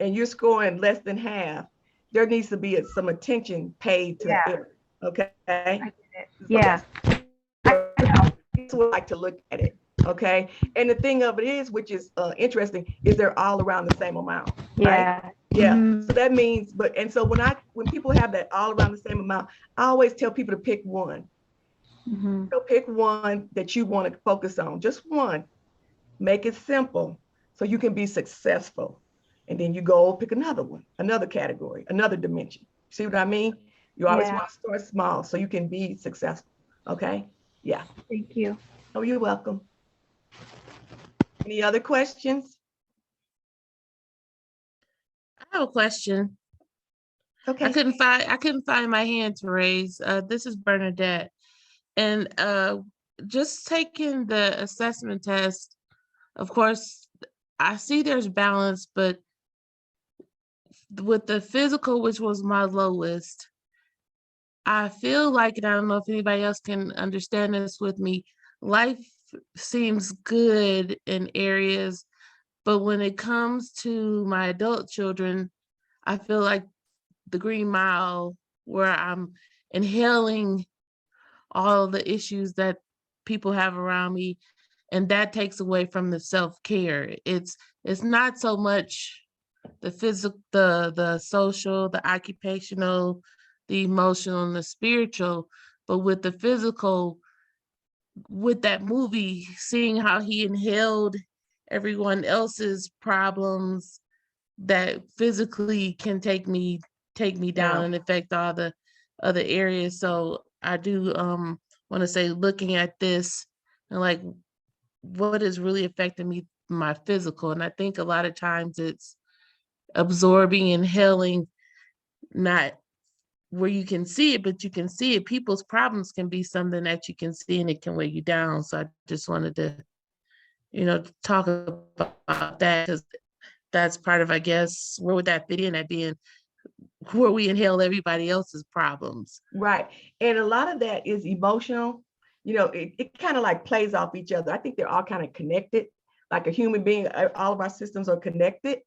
and you're scoring less than half, there needs to be some attention paid to that area. Okay. Yeah. That's what I like to look at it. Okay. And the thing of it is, which is interesting, is they're all around the same amount. Yeah. Right? Yeah. Mhm. So that means, and so when people have that all around the same amount, I always tell people to pick one. Mhm. So pick one that you want to focus on, just one. Make it simple so you can be successful. And then you go pick another one, another category, another dimension. See what I mean? You always Yeah. want to start small so you can be successful. Okay? Yeah. Thank you. Oh, you're welcome. Any other questions? I have a question. Okay. I couldn't find my hand to raise. This is Bernadette. And just taking the assessment test, of course, I see there's balance, but with the physical, which was my lowest, I feel like, and I don't know if anybody else can understand this with me, life seems good in areas, but when it comes to my adult children, I feel like the Green Mile, where I'm inhaling all the issues that people have around me, and that takes away from the self-care. It's not so much the physical, the social, the occupational, the emotional, and the spiritual, but with the physical, with that movie, seeing how he inhaled everyone else's problems that physically can take me down Yeah. and affect all the other areas. So I do want to say, looking at this and like what is really affecting me, my physical. And I think a lot of times it's absorbing, inhaling, not where you can see it, but you can see it. People's problems can be something that you can see and it can weigh you down. So I just wanted to, talk about that, because that's part of, I guess, where would that fit in at being where we inhale everybody else's problems. Right. And a lot of that is emotional. It kind of like plays off each other. I think they're all kind of connected. Like a human being, all of our systems are connected.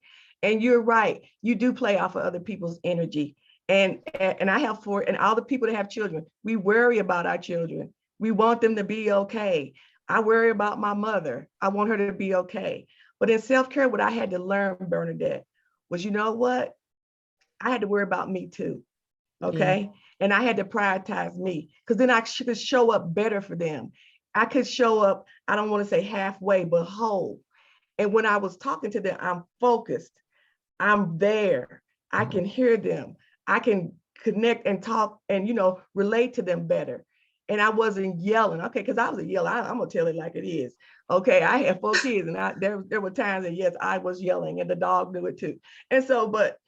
And you're right. You do play off of other people's energy. And I have and all the people that have children, we worry about our children. We want them to be okay. I worry about my mother. I want her to be okay. But in self-care, what I had to learn, Bernadette, was, you know what? I had to worry about me too. Okay. Yeah. And I had to prioritize me, because then I could show up better for them. I could show up, I don't want to say halfway, but whole. And when I was talking to them, I'm focused. I'm there. I can hear them. I can connect and talk and, relate to them better. And I wasn't yelling. Okay. Because I was a yeller. I'm going to tell it like it is. Okay. I had 4 kids, and there were times that, yes, I was yelling, and the dog knew it too. And so, but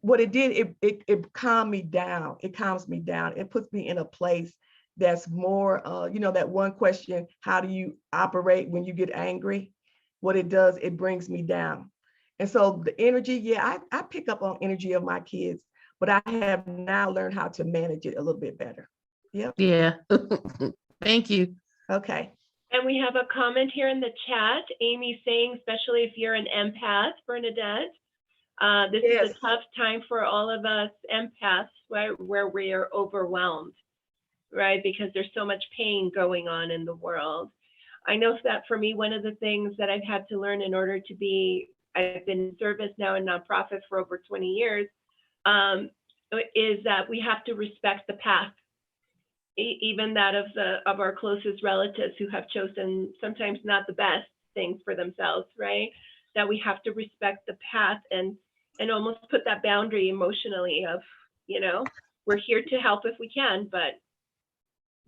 what it did, it calmed me down. It calms me down. It puts me in a place that's more, that one question, how do you operate when you get angry? What it does, it brings me down. And so the energy, yeah, I pick up on energy of my kids, but I have now learned how to manage it a little bit better. Yep. Yeah. Thank you. Okay. And we have a comment here in the chat. Amy saying, especially if you're an empath, Bernadette, this is a tough time for all of us empaths, where we are overwhelmed, right? Because there's so much pain going on in the world. I know that for me, one of the things that I've had to learn in order to be, I've been in service now in nonprofit for over 20 years, is that we have to respect the path, even that of our closest relatives who have chosen sometimes not the best things for themselves, right? That we have to respect the path and almost put that boundary emotionally of, we're here to help if we can, but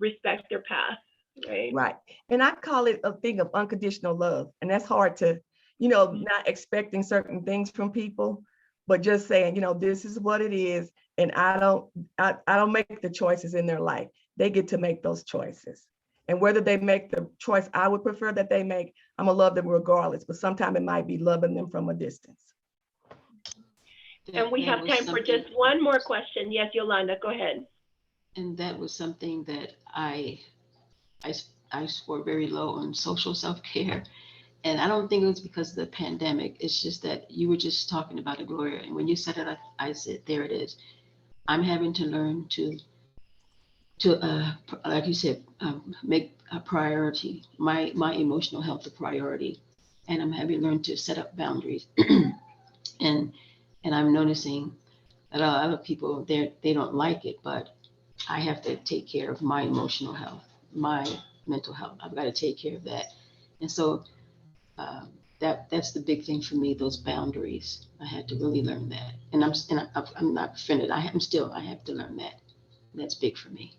respect their path, right? Right. And I call it a thing of unconditional love. And that's hard to, not expecting certain things from people, but just saying, this is what it is. And I don't make the choices in their life. They get to make those choices. And whether they make the choice I would prefer that they make, I'm gonna love them regardless. But sometimes it might be loving them from a distance. And we have time for just one more question. Yes, Yolanda, go ahead. And that was something that I scored very low on social self-care. And I don't think it was because of the pandemic. It's just that you were just talking about it, Gloria. And when you said it, I said, there it is. I'm having to learn to like you said, make a priority, my emotional health a priority. And I'm having to learn to set up boundaries. And And I'm noticing that a lot of people, they don't like it, but I have to take care of my emotional health, my mental health. I've got to take care of that. And so that's the big thing for me, those boundaries. I had to really learn that. And I'm not offended. I have to learn that. That's big for me.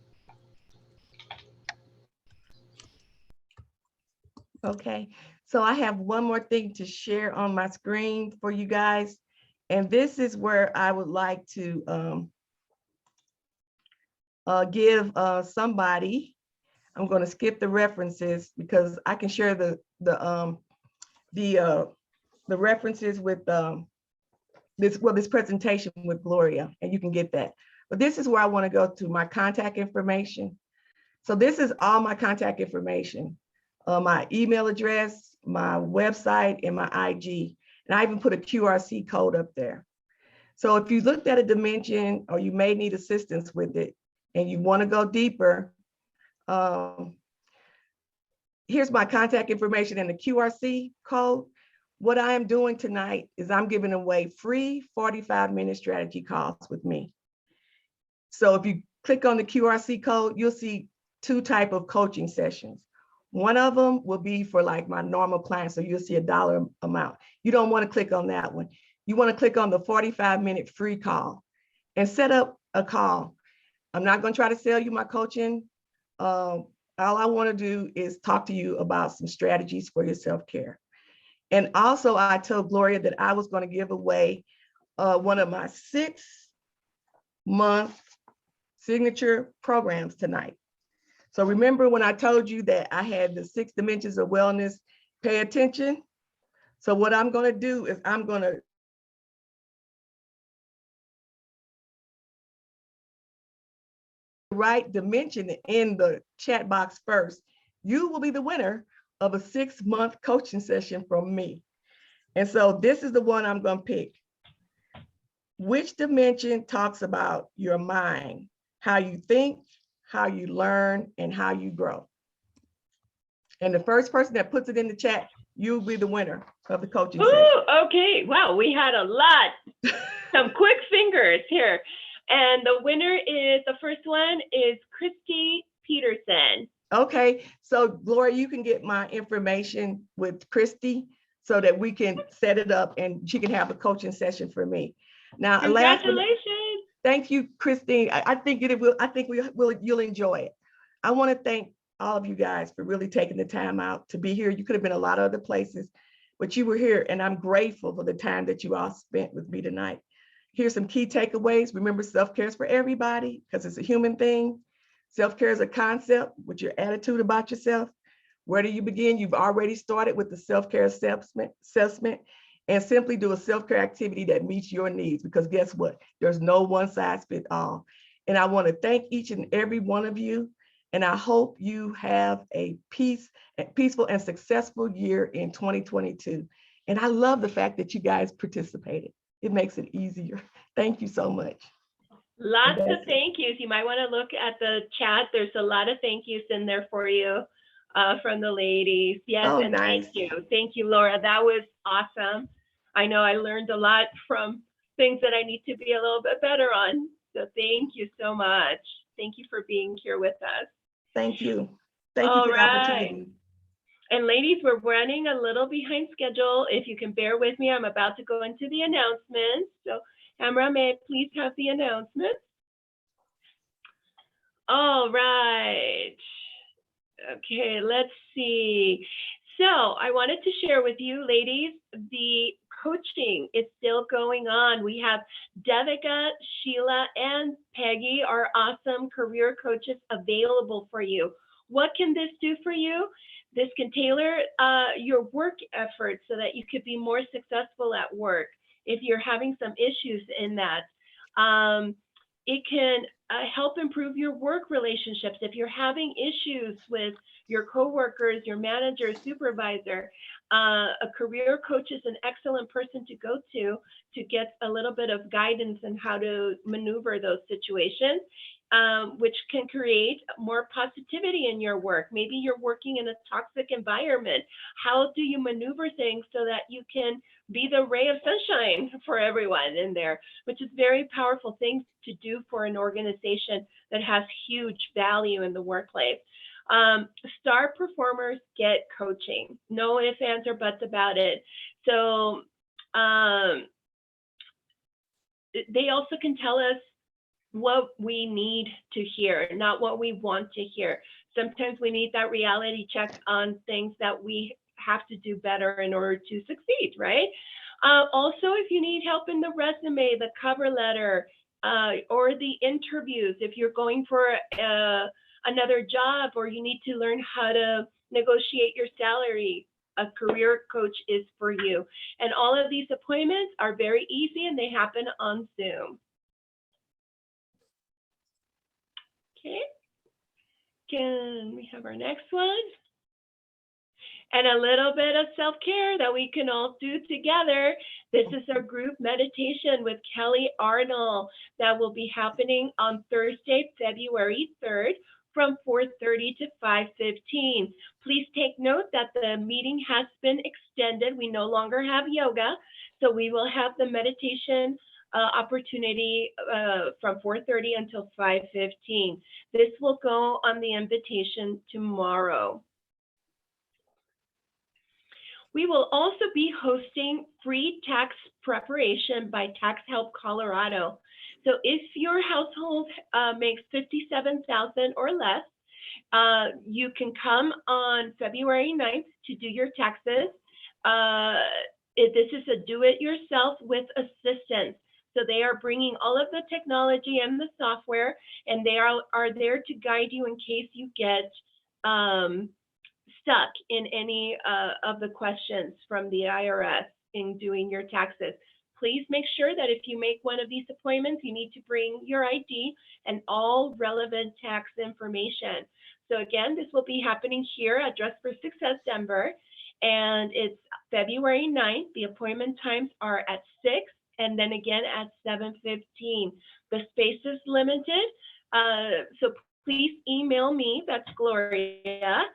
Okay, so I have one more thing to share on my screen for you guys. And this is where I would like to give somebody, I'm going to skip the references because I can share the references with this presentation with Gloria, and you can get that. But this is where I want to go to my contact information. So this is all my contact information, my email address, my website, and my IG. And I even put a QRC code up there. So if you looked at a dimension or you may need assistance with it and you want to go deeper, here's my contact information and the QRC code. What I am doing tonight is I'm giving away free 45-minute strategy calls with me. So if you click on the QRC code, you'll see two types of coaching sessions. One of them will be for like my normal clients, so you'll see $1 amount. You don't want to click on that one. You want to click on the 45-minute free call and set up a call. I'm not going to try to sell you my coaching. All I want to do is talk to you about some strategies for your self-care. And also I told Gloria that I was going to give away one of my 6-month signature programs tonight. So remember when I told you that I had the 6 dimensions of wellness, pay attention. So what I'm going to do is I'm going to write dimension in the chat box first. You will be the winner of a 6-month coaching session from me. And so this is the one I'm going to pick. Which dimension talks about your mind, how you think, how you learn, and how you grow? And the first person that puts it in the chat, you'll be the winner of the coaching session. Ooh, okay. Wow, we had a lot. Some quick fingers here. And the winner is, the first one is Christy Peterson. Okay, so Gloria, you can get my information with Christy so that we can set it up and she can have a coaching session for me. Now, Congratulations. Thank you, Christine. I think you'll enjoy it. I want to thank all of you guys for really taking the time out to be here. You could have been a lot of other places, but you were here, and I'm grateful for the time that you all spent with me tonight. Here's some key takeaways. Remember, self-care is for everybody because it's a human thing. Self-care is a concept with your attitude about yourself. Where do you begin? You've already started with the self-care assessment, and simply do a self-care activity that meets your needs, because guess what? There's no one size fits all. And I want to thank each and every one of you. And I hope you have a peaceful and successful year in 2022. And I love the fact that you guys participated. It makes it easier. Thank you so much. Lots of thank yous. You might want to look at the chat. There's a lot of thank yous in there for you from the ladies. Yes, Oh, and nice. thank you. Thank you, Laura. That was awesome. I know I learned a lot from things that I need to be a little bit better on. So thank you so much. Thank you for being here with us. Thank you. Thank you for the opportunity. And ladies, we're running a little behind schedule. If you can bear with me, I'm about to go into the announcements. So Amra, may I please have the announcements? All right. Okay, let's see. So I wanted to share with you, ladies, the coaching is still going on. We have Devika, Sheila, and Peggy, our awesome career coaches, available for you. What can this do for you? This can tailor your work efforts so that you could be more successful at work. If you're having some issues in that, it can help improve your work relationships. If you're having issues with your coworkers, your manager, supervisor, a career coach is an excellent person to go to get a little bit of guidance on how to maneuver those situations. which can create more positivity in your work. Maybe you're working in a toxic environment. How do you maneuver things so that you can be the ray of sunshine for everyone in there, which is very powerful things to do for an organization that has huge value in the workplace. Star performers get coaching. No ifs, ands, or buts about it. So they also can tell us what we need to hear, not what we want to hear. Sometimes we need that reality check on things that we have to do better in order to succeed, right? Also, if you need help in the resume, the cover letter, or the interviews, if you're going for another job or you need to learn how to negotiate your salary, a career coach is for you. And all of these appointments are very easy and they happen on Zoom. Okay, can we have our next one? And a little bit of self-care that we can all do together. This is our group meditation with Kelly Arnold that will be happening on Thursday, February 3rd from 4:30 to 5:15. Please take note that the meeting has been extended. We no longer have yoga, so we will have the meditation opportunity from 4:30 until 5:15. This will go on the invitation tomorrow. We will also be hosting free tax preparation by Tax Help Colorado. So if your household makes $57,000 or less, you can come on February 9th to do your taxes. This is a do-it-yourself with assistance. So they are bringing all of the technology and the software, and they are there to guide you in case you get stuck in any of the questions from the IRS in doing your taxes. Please make sure that if you make one of these appointments, you need to bring your ID and all relevant tax information. So again, this will be happening here at Dress for Success Denver, and it's February 9th. The appointment times are at 6 and then again at 7:15. The space is limited, so please email me, that's Gloria.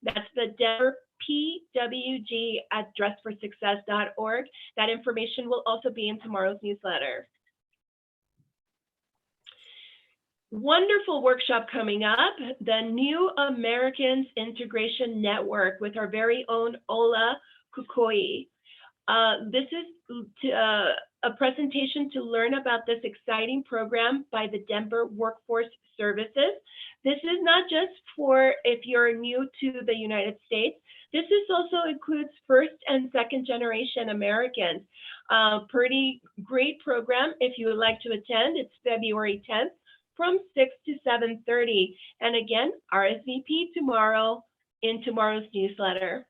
That's the Denver PWG at dressforsuccess.org. That information will also be in tomorrow's newsletter. Wonderful workshop coming up, the New Americans Integration Network with our very own Ola Kukoi. This is a presentation to learn about this exciting program by the Denver Workforce Services. This is not just for if you're new to the United States. This is also includes first and second generation Americans. Pretty great program if you would like to attend. It's February 10th from 6 to 7:30. And again, RSVP tomorrow in tomorrow's newsletter.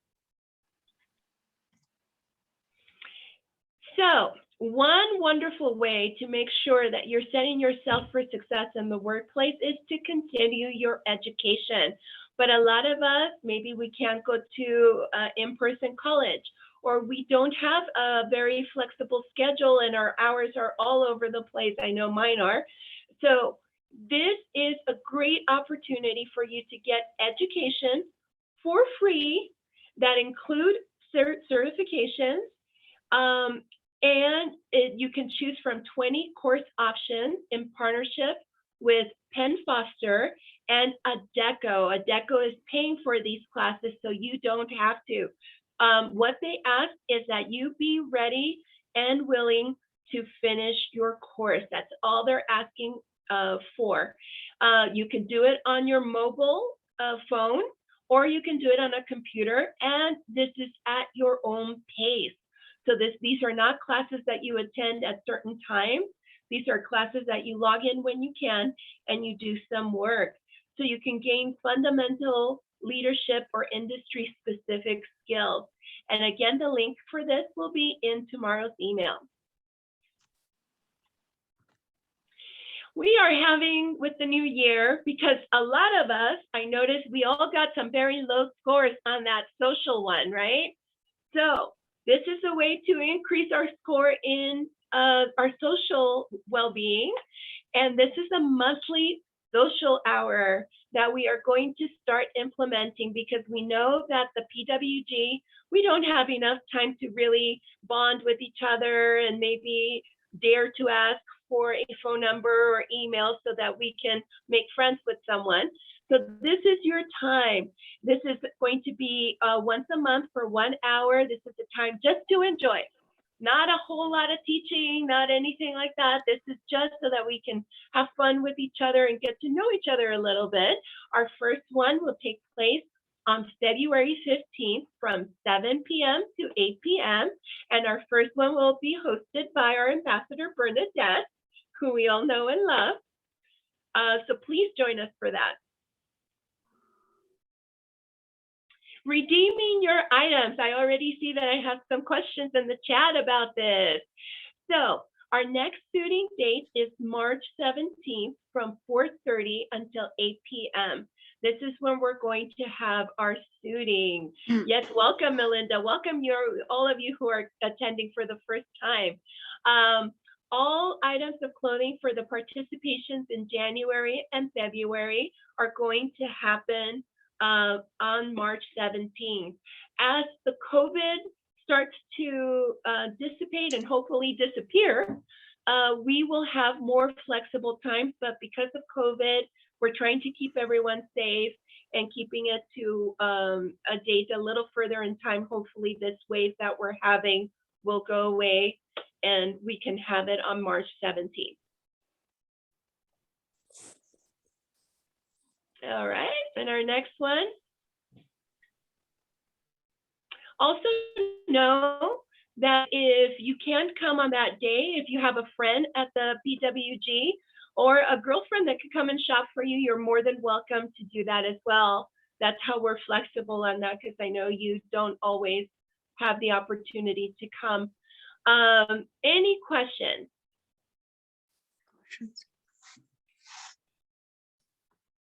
So one wonderful way to make sure that you're setting yourself for success in the workplace is to continue your education. But a lot of us, maybe we can't go to in-person college, or we don't have a very flexible schedule and our hours are all over the place. I know mine are. So this is a great opportunity for you to get education for free that include certifications. And you can choose from 20 course options in partnership with Penn Foster and Adecco. Adecco is paying for these classes, so you don't have to. What they ask is that you be ready and willing to finish your course. That's all they're asking for. You can do it on your mobile phone, or you can do it on a computer, and this is at your own pace. So these are not classes that you attend at certain times. These are classes that you log in when you can and you do some work. So you can gain fundamental leadership or industry specific skills. And again, the link for this will be in tomorrow's email. We are having with the new year, because a lot of us, I noticed we all got some very low scores on that social one, right? So this is a way to increase our score in our social well-being. And this is a monthly social hour that we are going to start implementing, because we know that the PWG, we don't have enough time to really bond with each other and maybe dare to ask for a phone number or email so that we can make friends with someone. So this is your time. This is going to be once a month for 1 hour. This is the time just to enjoy. Not a whole lot of teaching, not anything like that. This is just so that we can have fun with each other and get to know each other a little bit. Our first one will take place on February 15th from 7 p.m. to 8 p.m. And our first one will be hosted by our ambassador, Bernadette, who we all know and love. So please join us for that. Redeeming your items. I already see that I have some questions in the chat about this. So our next suiting date is March 17th from 4:30 until 8 p.m. This is when we're going to have our suiting. Yes, welcome, Melinda. Welcome all of you who are attending for the first time. All items of clothing for the participations in January and February are going to happen on March 17th. As the COVID starts to dissipate and hopefully disappear, we will have more flexible times, but because of COVID, we're trying to keep everyone safe and keeping it to a date a little further in time. Hopefully this wave that we're having will go away and we can have it on March 17th. All right, and our next one. Also know that if you can't come on that day, if you have a friend at the PWG or a girlfriend that could come and shop for you, you're more than welcome to do that as well. That's how we're flexible on that, because I know you don't always have the opportunity to come. Any questions?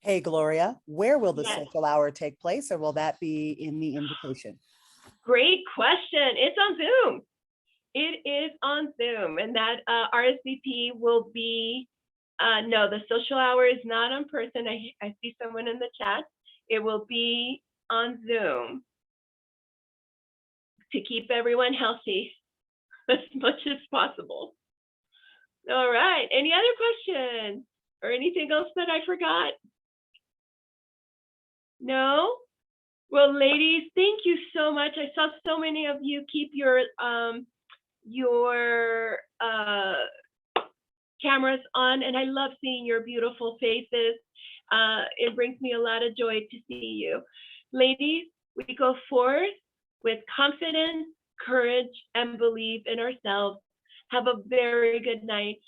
Hey, Gloria, where will the Yes. social hour take place, or will that be in the invitation? Great question. It's on Zoom. It is on Zoom, and that RSVP will be, no, the social hour is not in person. I see someone in the chat. It will be on Zoom to keep everyone healthy as much as possible. All right, any other questions or anything else that I forgot? No? Well, ladies, thank you so much. I saw so many of you keep your cameras on, and I love seeing your beautiful faces. It brings me a lot of joy to see you. Ladies, we go forth with confidence, courage, and belief in ourselves. Have a very good night.